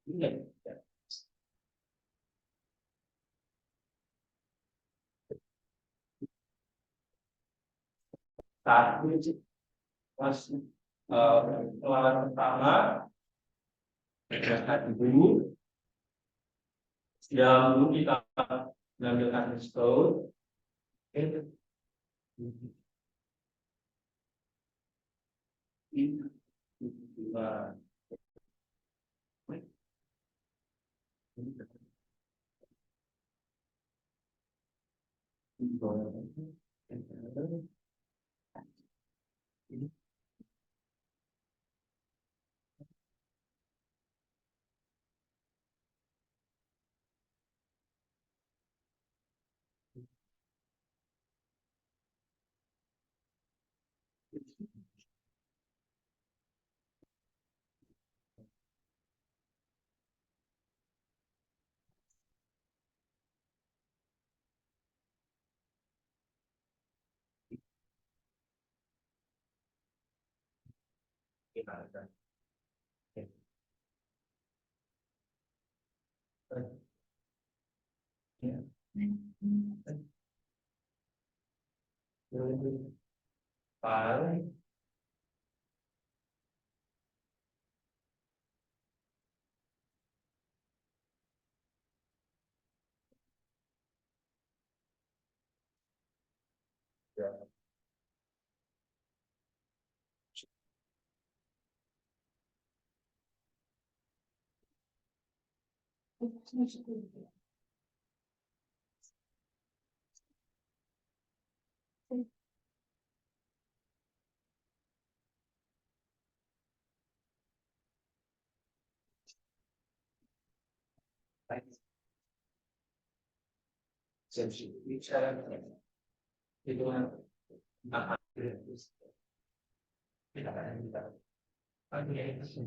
Ini. Satu mas pengalaman pertama dulu. Dalam dulu kita menampilkan stone.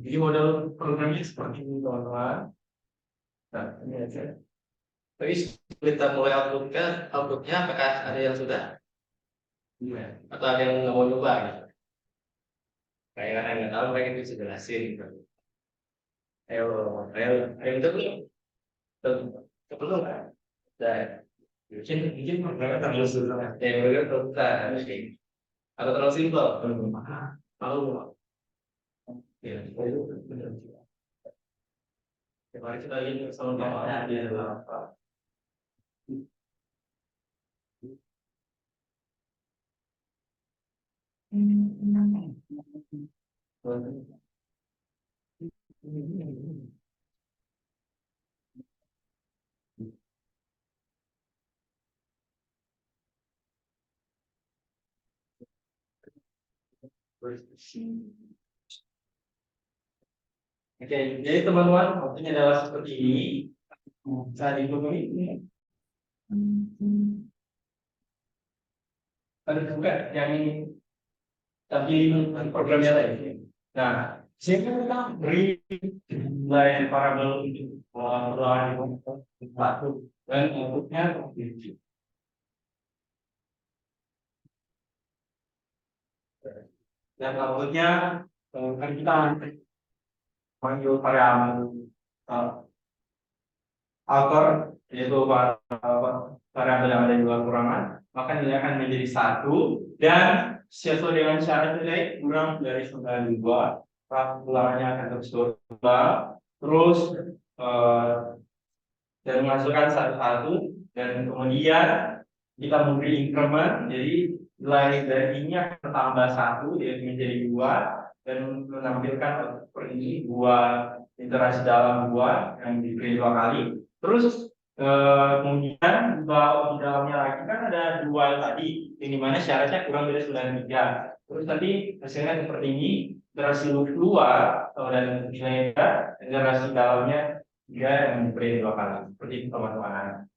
Jadi model programnya seperti ini teman-teman. Nah, ini aja. Tapi kita mulai outputnya apakah ada yang sudah atau ada yang nggak mau coba gitu? Kayak yang nggak tahu pengen bisa jelasin gitu. Ayo, ayo itu belum, itu belum kan? Dan mungkin programnya terlalu susah. Ya, programnya terlalu susah. Atau terlalu simpel. Malu. Ya, itu benar. Mari kita lihat sama-sama ada apa. Oke, jadi teman-teman, waktunya adalah seperti ini. Saat ini ada juga yang tapi programnya lain. Nah, sini kita beri nilai variabel untuk ruangan satu dan outputnya seperti dan outputnya kan kita panggil variabel outer yaitu variabel yang ada di luar ruangan, maka nilai akan menjadi satu dan sesuai dengan syarat nilai kurang dari 92, ulangannya akan terus berubah terus dan menghasilkan satu-satu dan kemudian kita memberi increment, jadi nilai dari ini akan tambah satu yaitu menjadi dua dan menampilkan seperti ini dua iterasi dalam dua yang diberi dua kali. Terus kemudian di dalamnya lagi kan ada dua tadi, yang dimana syaratnya kurang dari 93. Terus tadi hasilnya seperti ini, iterasi luar dan nilainya iterasi dalamnya tiga yang diberi dua kali. Seperti itu teman-teman.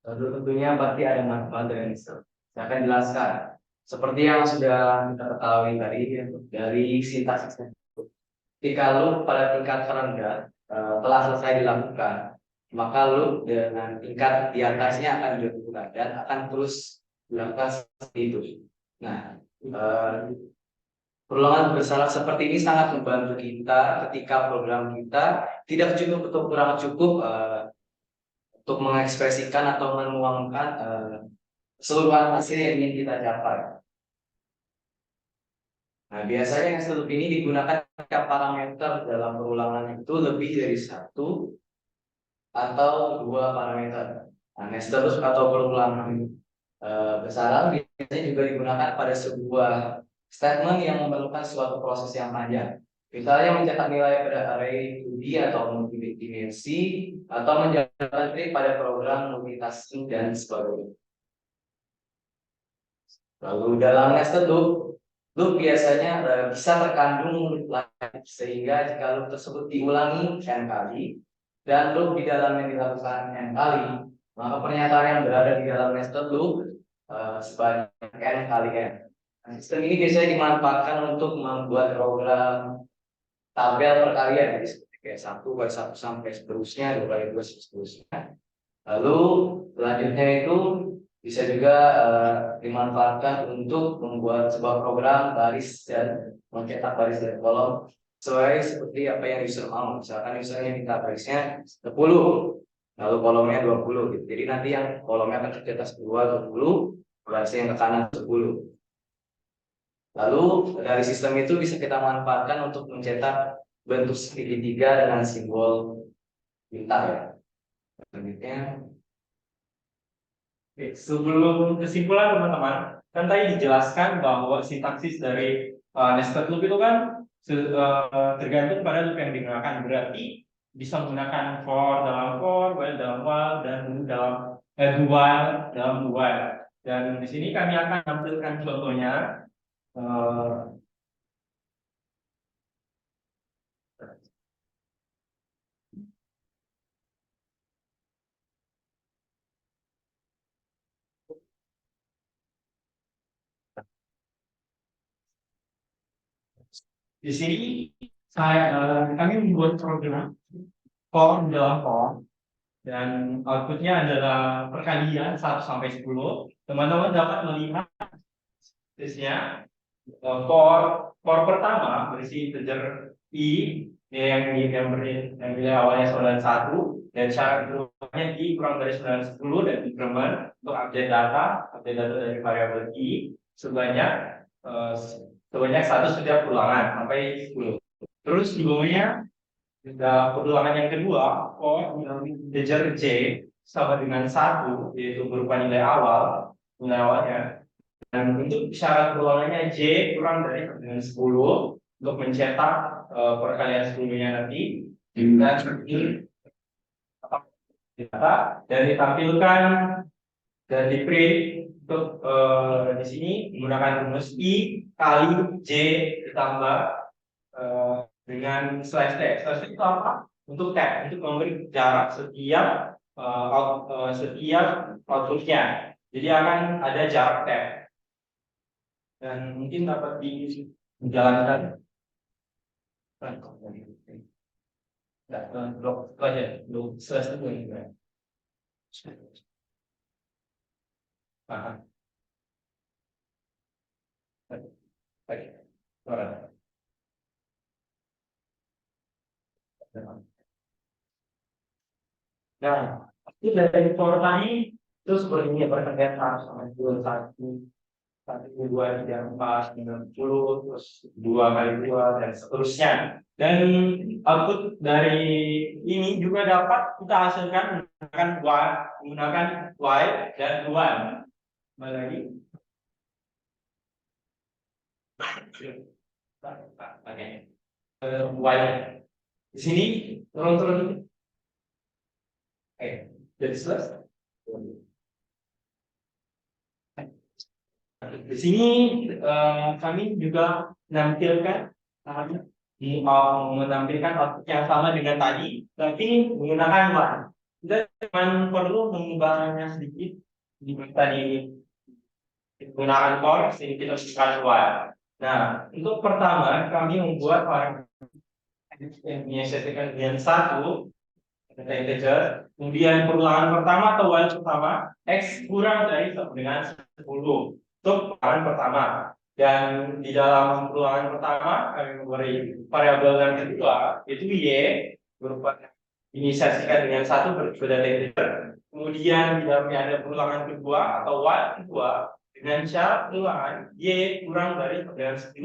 Lalu tentunya pasti ada manfaat dari Excel. Saya akan jelaskan. Seperti yang sudah kita ketahui tadi dari sintaksisnya. Jika loop pada tingkat terendah telah selesai dilakukan, maka loop dengan tingkat di atasnya akan dilakukan dan akan terus dilakukan seperti itu. Nah, Perulangan bersyarat seperti ini sangat membantu kita ketika program kita tidak cukup atau kurang cukup untuk mengekspresikan atau menuangkan keseluruhan hasil yang ingin kita capai. Nah, biasanya nested loop ini digunakan ketika parameter dalam perulangan itu lebih dari satu atau dua parameter. Nah, nested loop atau perulangan besaran biasanya juga digunakan pada sebuah statement yang memerlukan suatu proses yang panjang. Misalnya mencetak nilai pada array 2D atau multidimensi atau menjalankan trik pada program multitasking dan sebagainya. Lalu dalam nested loop biasanya bisa terkandung loop lain sehingga jika loop tersebut diulangi n kali dan loop di dalamnya dilakukan n kali, maka pernyataan yang berada di dalam nested loop sebanyak n kali n. Nah, sistem ini biasanya dimanfaatkan untuk membuat program tabel perkalian, jadi seperti kayak 1 kali 1 sampai seterusnya, 2 kali 2 seterusnya. Lalu selanjutnya itu bisa juga dimanfaatkan untuk membuat sebuah program baris dan mencetak baris dan kolom sesuai seperti apa yang user mau. Misalkan usernya minta barisnya 10, lalu kolomnya 20 gitu. Jadi nanti yang kolomnya akan tercetak 20, barisnya yang ke kanan 10. Lalu dari sistem itu bisa kita manfaatkan untuk mencetak bentuk segitiga dengan simbol bintang ya. Selanjutnya, Oke, sebelum kesimpulan teman-teman, kan tadi dijelaskan bahwa sintaksis dari nested loop itu kan tergantung pada loop yang digunakan. Berarti bisa menggunakan for, while dalam while, dan dalam do while dalam do while. Dan di sini kami akan tampilkan contohnya. Di sini kami membuat program for dalam for dan outputnya adalah perkalian 1 sampai 10. Teman-teman dapat melihat tesnya for pertama berisi integer i yang nilai awalnya 91 dan syarat keduanya i kurang dari 910 dan increment untuk update data dari variabel i sebanyak 1 setiap ulangan sampai 10. Terus di bawahnya ada ulangan yang kedua, for integer j sama dengan 1, yaitu berupa nilai awalnya. Dan untuk syarat ulangannya j kurang dari 1 dengan 10 untuk mencetak perkalian sebelumnya nanti dan seperti data dan ditampilkan dan di print untuk di sini menggunakan rumus i kali j ditambah dengan slash t. Slash t itu apa? Untuk tab, untuk memberi jarak setiap outputnya. Jadi akan ada jarak tab. Dan mungkin dapat dijalankan. Blok itu aja, blok slash itu ini. Paham? Baik. Suara. Nah, itu dari for tadi itu seperti ini perkalian 1 sama 2, 1, 2, 3, 4, 9, 10, terus 2 kali 2 dan seterusnya. Dan output dari ini juga dapat kita hasilkan menggunakan while dan one. Kembali lagi. Oke. While di sini turun. Oke, jadi selesai. Di sini kami juga menampilkan output yang sama dengan tadi, tapi menggunakan one. Kita cuma perlu mengubahnya sedikit. Tadi menggunakan for, sini kita menggunakan while. Nah, untuk pertama kami membuat variabel yang dinyatakan dengan 1 integer, kemudian perulangan pertama atau while pertama x kurang dari 1 dengan 10 untuk perulangan pertama. Dan di dalam perulangan pertama kami memberi variabel yang kedua itu y berupa inisiasikan dengan 1 berbeda integer. Kemudian di dalamnya ada perulangan kedua atau y kedua dengan syarat perulangan y kurang dari perbedaan 10,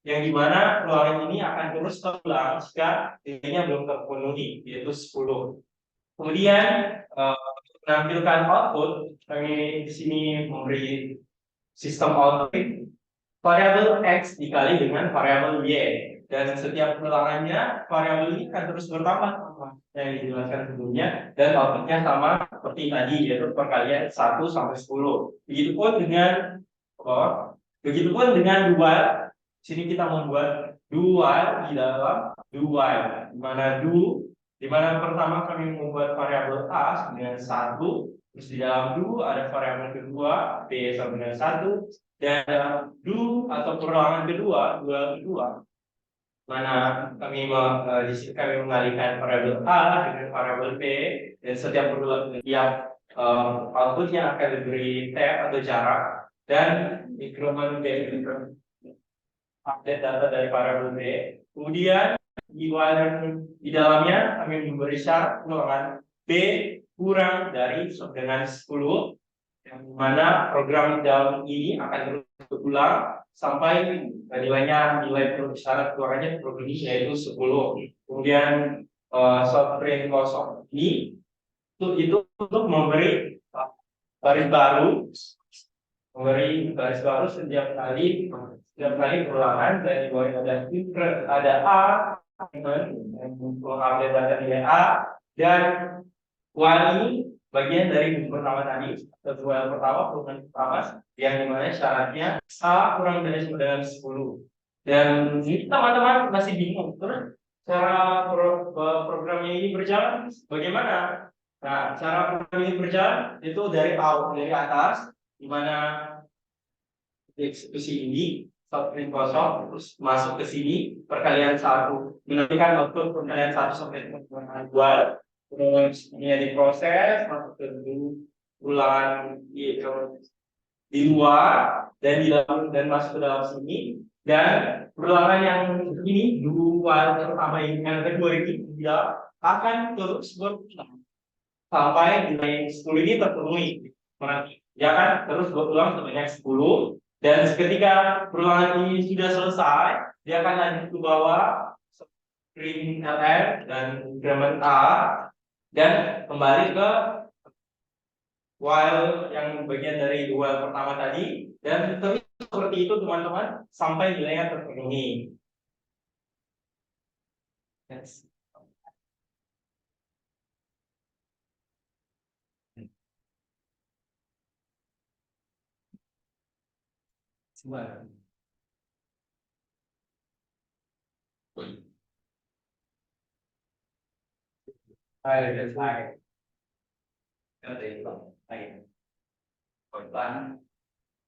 yang dimana perulangan ini akan terus terulang jika y-nya belum terpenuhi, yaitu 10. Kemudian menampilkan output, kami di sini memberi sistem output variabel x dikali dengan variabel y, dan setiap perulangannya variabel ini akan terus bertambah yang dijelaskan sebelumnya, dan outputnya sama seperti tadi, yaitu perkalian 1 sampai 10. Begitupun dengan dual. Sini kita membuat dual di dalam dual, di mana pertama kami membuat variabel a dengan 1, terus di dalam do ada variabel kedua b sama dengan 1, dan dalam do atau perulangan kedua, dual kedua, mana kami di sini kami mengalihkan variabel a dengan variabel b, dan setiap outputnya akan diberi tab atau jarak, dan increment b update data dari variabel b. Kemudian di dalamnya kami memberi syarat perulangan b kurang dari dengan 10, yang mana program dalam ini akan terus berulang sampai nilai syarat keluarannya program ini yaitu 10. Kemudian software kosong ini itu untuk memberi baris baru setiap kali perulangan, dan di bawah ada a mengupdate data nilai a, dan wali bagian dari buku pertama tadi, tutorial pertama, perulangan pertama, yang dimana syaratnya a kurang dari dengan 10. Dan ini teman-teman masih bingung, terus cara programnya ini berjalan bagaimana? Nah, cara program ini berjalan itu dari atas, di mana eksekusi ini string kosong, terus masuk ke sini perkalian 1, menunjukkan output perkalian 1 sampai dengan 2, terus ini diproses masuk ke ulangan di luar dan di dalam, dan masuk ke dalam sini, dan perulangan yang ini dua pertama yang kedua ini dia akan terus berulang sampai nilai 10 ini terpenuhi. Ya kan, terus berulang sebanyak 10. Dan ketika perulangan ini sudah selesai, dia akan lanjut ke bawah string ln dan increment a, dan kembali ke while yang bagian dari while pertama tadi, dan terus seperti itu teman-teman sampai nilainya terpenuhi. Yes.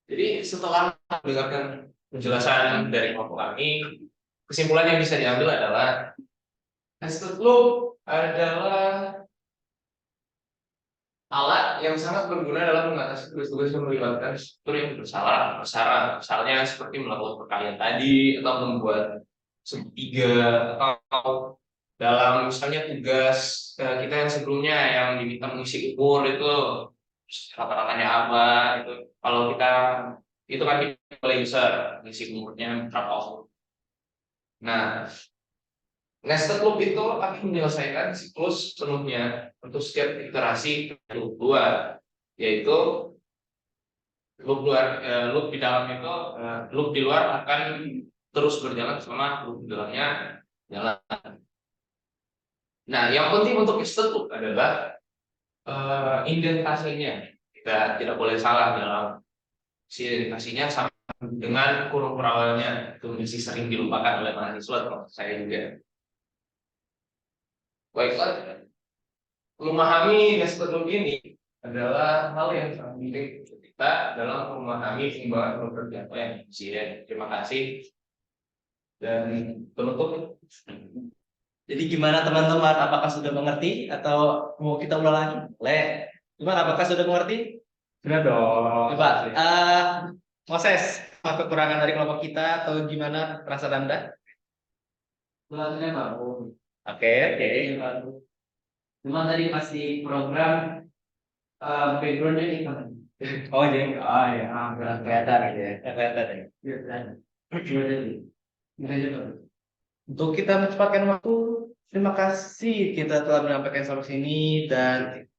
Jadi setelah mendengarkan penjelasan dari kelompok kami, kesimpulan yang bisa diambil adalah nested loop adalah alat yang sangat berguna dalam mengatasi tugas-tugas yang melibatkan struktur yang bersalah, misalnya seperti melakukan perkalian tadi, atau membuat segitiga, atau dalam misalnya tugas kita yang sebelumnya yang diminta mengisi umur itu rata-ratanya apa itu, kalau kita itu kan oleh user mengisi umurnya berapa. Nah, nested loop itu akan menyelesaikan siklus penuhnya untuk setiap iterasi loop luar, yaitu loop di dalam itu loop di luar akan terus berjalan selama loop di dalamnya jalan. Nah, yang penting untuk nested loop adalah indentasinya. Kita tidak boleh salah dalam si indentasinya sama dengan kurung awalnya, itu masih sering dilupakan oleh mahasiswa termasuk saya juga. Baiklah, memahami nested loop ini adalah hal yang sangat penting kita dalam memahami pengembangan program Java yang efisien. Terima kasih. Dan penutup. Jadi gimana teman-teman? Apakah sudah mengerti atau mau kita ulang lagi? Gimana? Apakah sudah mengerti? Sudah dong. Coba. Moses, apa kekurangan dari kelompok kita atau gimana perasaan Anda? Kelasnya baru. Oke, oke. Cuma tadi masih program backgroundnya ini kan. Oh, jadi Kurang kelihatan gitu ya. kelihatan ya. Kelihatan. Untuk kita mencepatkan waktu, terima kasih kita telah menyampaikan sampai sini dan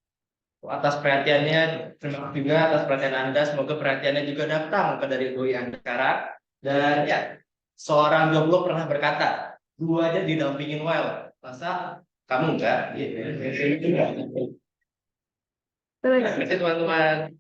atas perhatiannya, terima kasih juga atas perhatian Anda. Semoga perhatiannya juga datang ke dari doi Anda sekarang. Dan ya, seorang jomblo pernah berkata, dua aja didampingin well. Masa kamu enggak? Terima kasih teman-teman.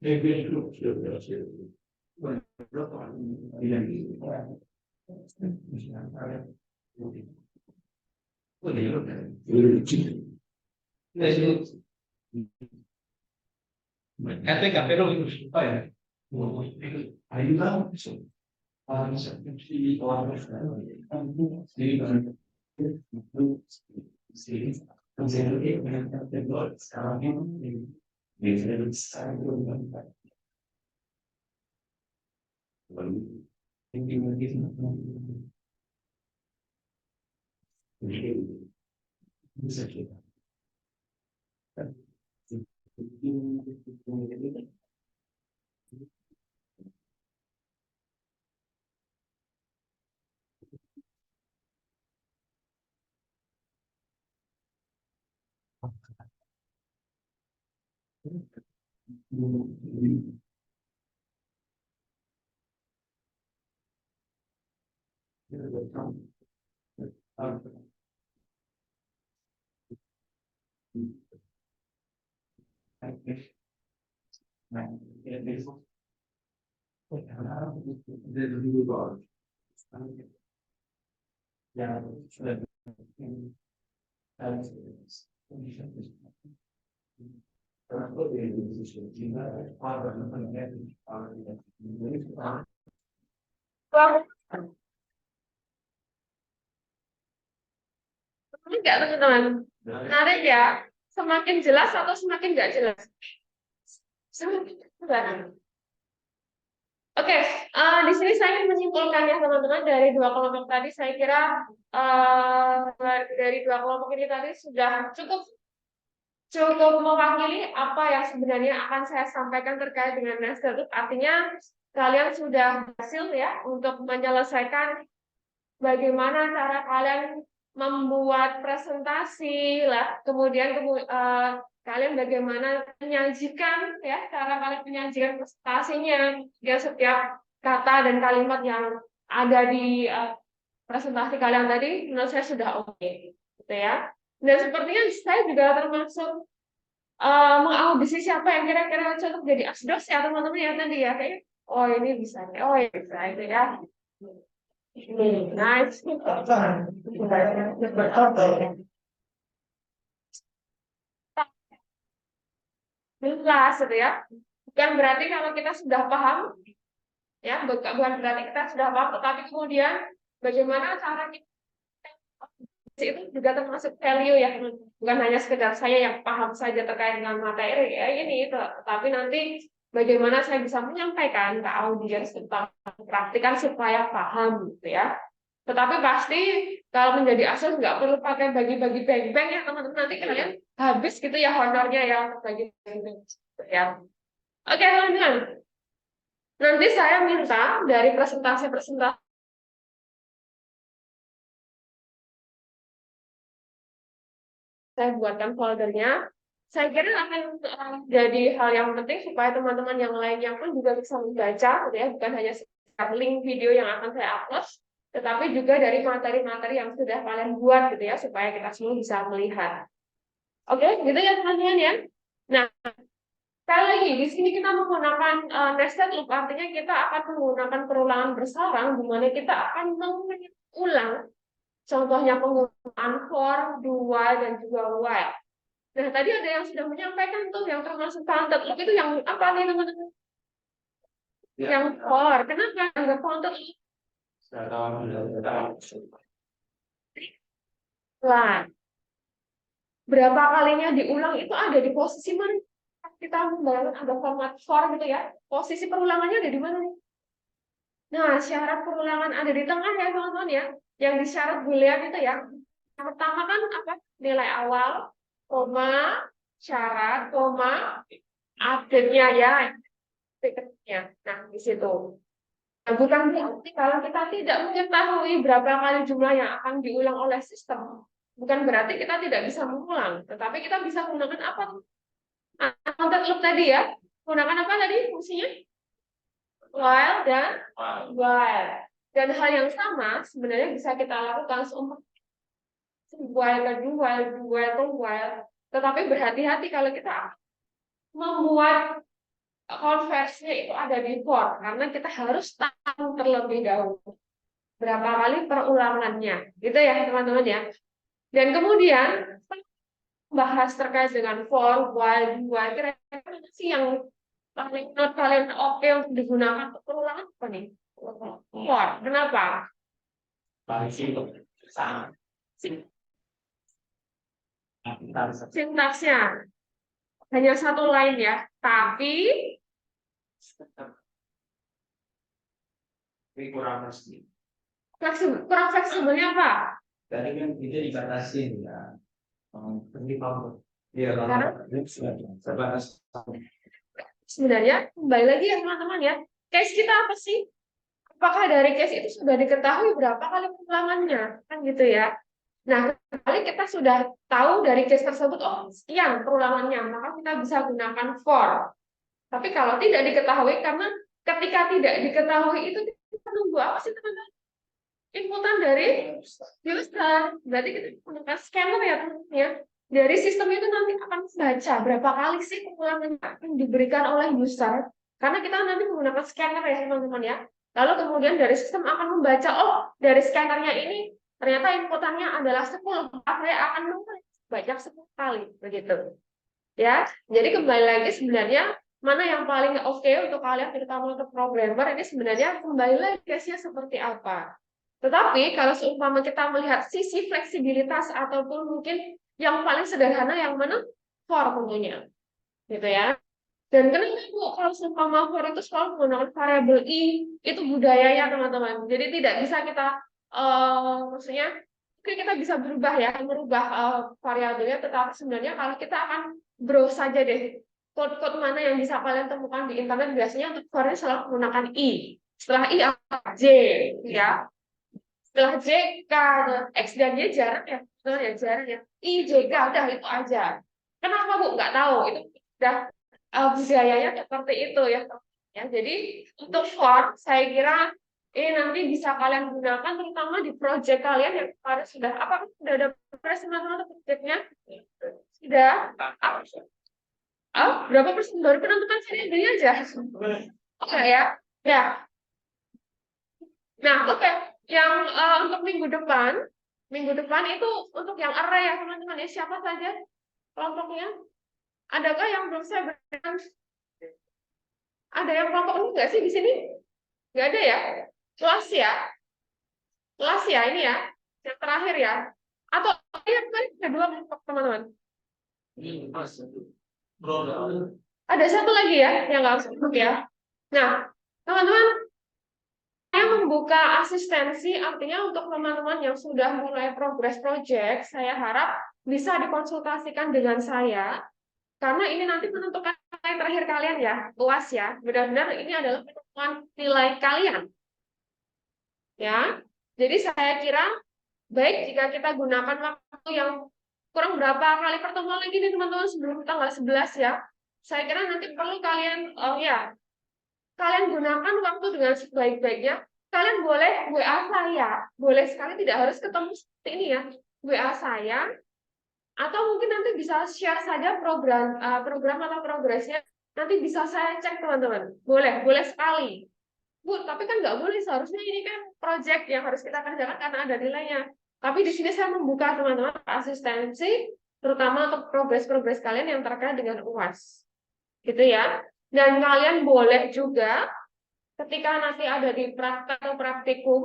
Epic pero Enggak teman-teman, menarik ya. Semakin jelas atau semakin nggak jelas? Semakin jelas. Oke, di sini saya ingin menyimpulkan ya teman-teman dari dua kelompok tadi. Saya kira dari dua kelompok ini tadi sudah cukup mewakili apa yang sebenarnya akan saya sampaikan terkait dengan Nasdaq. Artinya kalian sudah berhasil ya untuk menyelesaikan bagaimana cara kalian membuat presentasi lah, kemudian kalian bagaimana menyajikan ya, cara kalian menyajikan presentasinya, ya setiap kata dan kalimat yang ada di presentasi kalian tadi menurut saya sudah oke, gitu ya. Dan sepertinya saya juga termasuk mengaudisi siapa yang kira-kira cocok jadi asdos ya teman-teman ya tadi ya, kayak oh ini bisa, oh ini bisa itu ya. Nice. Jelas gitu ya. Bukan berarti kalau kita sudah paham, ya bukan berarti kita sudah paham, tetapi kemudian bagaimana cara kita itu juga termasuk value ya, bukan hanya sekedar saya yang paham saja terkait dengan materi ya ini itu, tapi nanti bagaimana saya bisa menyampaikan ke audiens tentang praktikan supaya paham gitu ya. Tetapi pasti kalau menjadi asus nggak perlu pakai bagi-bagi bank-bank ya teman-teman, nanti kalian habis gitu ya honornya ya untuk bagi-bagi ya. Oke teman-teman, nanti saya minta dari presentasi-presentasi saya buatkan foldernya. Saya kira akan jadi hal yang penting supaya teman-teman yang lainnya pun juga bisa membaca, gitu ya, bukan hanya link video yang akan saya upload, tetapi juga dari materi-materi yang sudah kalian buat gitu ya, supaya kita semua bisa melihat. Oke, gitu ya teman-teman ya. Nah, sekali lagi di sini kita menggunakan nested loop, artinya kita akan menggunakan perulangan bersarang di mana kita akan mengulang contohnya penggunaan for, do while, dan juga while. Nah, tadi ada yang sudah menyampaikan tuh yang termasuk counted loop itu yang apa nih teman-teman? Yang for. Kenapa nggak counted loop? Lah, berapa kalinya diulang itu ada di posisi mana? Kita membayangkan ada format for gitu ya. Posisi perulangannya ada di mana nih? Nah, syarat perulangan ada di tengah ya teman-teman ya. Yang di syarat boolean itu ya. Yang pertama kan apa? Nilai awal, koma, syarat, koma, update-nya ya. Berikutnya. Nah, di situ. Nah, bukan berarti kalau kita tidak mengetahui berapa kali jumlah yang akan diulang oleh sistem, bukan berarti kita tidak bisa mengulang, tetapi kita bisa menggunakan apa? Counted loop tadi ya. Menggunakan apa tadi fungsinya? While dan while. Dan hal yang sama sebenarnya bisa kita lakukan seumpama while tadi, while. Tetapi berhati-hati kalau kita membuat konversinya itu ada di for, karena kita harus tahu terlebih dahulu berapa kali perulangannya, gitu ya teman-teman ya. Dan kemudian bahas terkait dengan for, while, kira-kira mana sih yang paling menurut kalian oke untuk digunakan untuk perulangan apa nih? For, kenapa? Sintaksnya hanya satu line ya, tapi kurang pasti. kurang fleksibelnya apa? Tadi kan kita dibatasin ya. Ini paham. Iya, Karena terbatas. sebenarnya kembali lagi ya teman-teman ya, case kita apa sih? Apakah dari case itu sudah diketahui berapa kali perulangannya? Kan gitu ya. Nah, kali kita sudah tahu dari case tersebut, oh sekian perulangannya, maka kita bisa gunakan for. Tapi kalau tidak diketahui, karena ketika tidak diketahui itu kita nunggu apa sih teman-teman? Inputan dari user. Berarti kita menggunakan scanner ya teman-teman ya. Dari sistem itu nanti akan baca berapa kali sih perulangan yang diberikan oleh user. Karena kita nanti menggunakan scanner ya teman-teman ya. Lalu kemudian dari sistem akan membaca, oh dari scannernya ini ternyata inputannya adalah 10, maka saya akan membaca 10 kali begitu. Ya, jadi kembali lagi sebenarnya mana yang paling oke untuk kalian, terutama untuk programmer, ini sebenarnya kembali lagi case-nya seperti apa. Tetapi kalau seumpama kita melihat sisi fleksibilitas ataupun mungkin yang paling sederhana yang mana? For tentunya. Gitu ya. Dan kenapa Bu kalau seumpama for itu selalu menggunakan variabel i, itu budayanya teman-teman. Jadi tidak bisa kita maksudnya mungkin kita bisa berubah ya, merubah variabelnya, tetapi sebenarnya kalau kita akan browse saja deh code-code mana yang bisa kalian temukan di internet, biasanya untuk for selalu menggunakan i. Setelah i apa? J ya. Setelah J, K, X dan Y jarang ya, betul ya jarang ya. I, J, K, udah itu aja. Kenapa Bu? Nggak tahu. Itu udah budayanya seperti itu ya. Ya, jadi untuk for, saya kira ini nanti bisa kalian gunakan terutama di project kalian yang kemarin sudah. Apakah sudah ada progres teman-teman projectnya? Sudah? Berapa persen? Baru penentukan sini beli aja. Oke ya. Ya. Nah, oke. Yang untuk minggu depan itu untuk yang array ya teman-teman ya, siapa saja kelompoknya? Adakah yang belum saya berikan? Ada yang kelompok ini nggak sih di sini? Nggak ada ya? Kelas ya ini ya, yang terakhir ya. Atau yang tadi ada 2 kelompok teman-teman. Ada satu lagi ya yang nggak masuk ya. Nah, teman-teman, saya membuka asistensi, artinya untuk teman-teman yang sudah mulai progress project, saya harap bisa dikonsultasikan dengan saya, karena ini nanti menentukan nilai terakhir kalian ya, UAS ya. Benar-benar ini adalah penentuan nilai kalian. Ya, jadi saya kira baik jika kita gunakan waktu yang kurang berapa kali pertemuan lagi nih teman-teman sebelum tanggal 11 ya. Saya kira nanti perlu kalian, kalian gunakan waktu dengan sebaik-baiknya. Kalian boleh WA saya, boleh sekali, tidak harus ketemu seperti ini ya. WA saya, Atau mungkin nanti bisa share saja program atau progresnya. Nanti bisa saya cek teman-teman. Boleh sekali. Bu, tapi kan nggak boleh. Seharusnya ini kan project yang harus kita kerjakan karena ada nilainya. Tapi di sini saya membuka teman-teman asistensi, terutama untuk progres-progres kalian yang terkait dengan UAS. Gitu ya. Dan kalian boleh juga ketika nanti ada di praktek atau praktikum,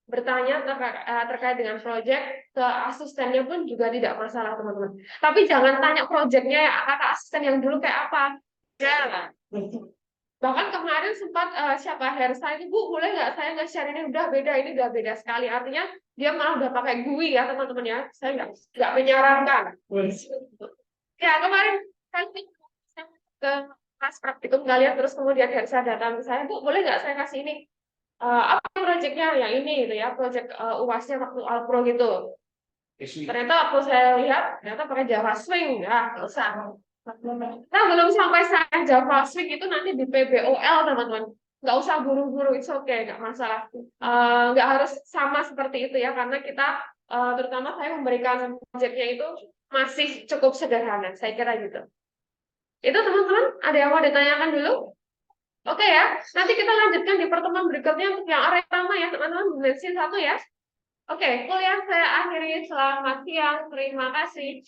bertanya terkait dengan proyek ke asistennya pun juga tidak masalah teman-teman. Tapi jangan tanya proyeknya ya kakak asisten yang dulu kayak apa. Ya. Bahkan kemarin sempat siapa Hersa ini, Bu, boleh nggak saya nge-share ini udah beda, ini udah beda sekali. Artinya dia malah udah pakai GUI ya teman-teman ya. Saya nggak menyarankan. Ya kemarin kan ke pas praktikum kalian terus kemudian Hersa datang ke saya, Bu, boleh nggak saya kasih ini? Apa proyeknya yang ini gitu ya, proyek UASnya waktu Alpro gitu. Ternyata aku saya lihat ternyata pakai Java Swing, ya nggak usah. Nah belum sampai saya Java Swing itu nanti di PBOL teman-teman, nggak usah buru-buru, it's okay, nggak masalah. Nggak harus sama seperti itu ya, karena kita terutama saya memberikan proyeknya itu masih cukup sederhana, saya kira gitu. Itu teman-teman ada yang mau ditanyakan dulu? Oke ya, nanti kita lanjutkan di pertemuan berikutnya untuk yang area pertama ya teman-teman, dimensi 1 ya. Oke, kuliah saya akhiri. Selamat siang, terima kasih.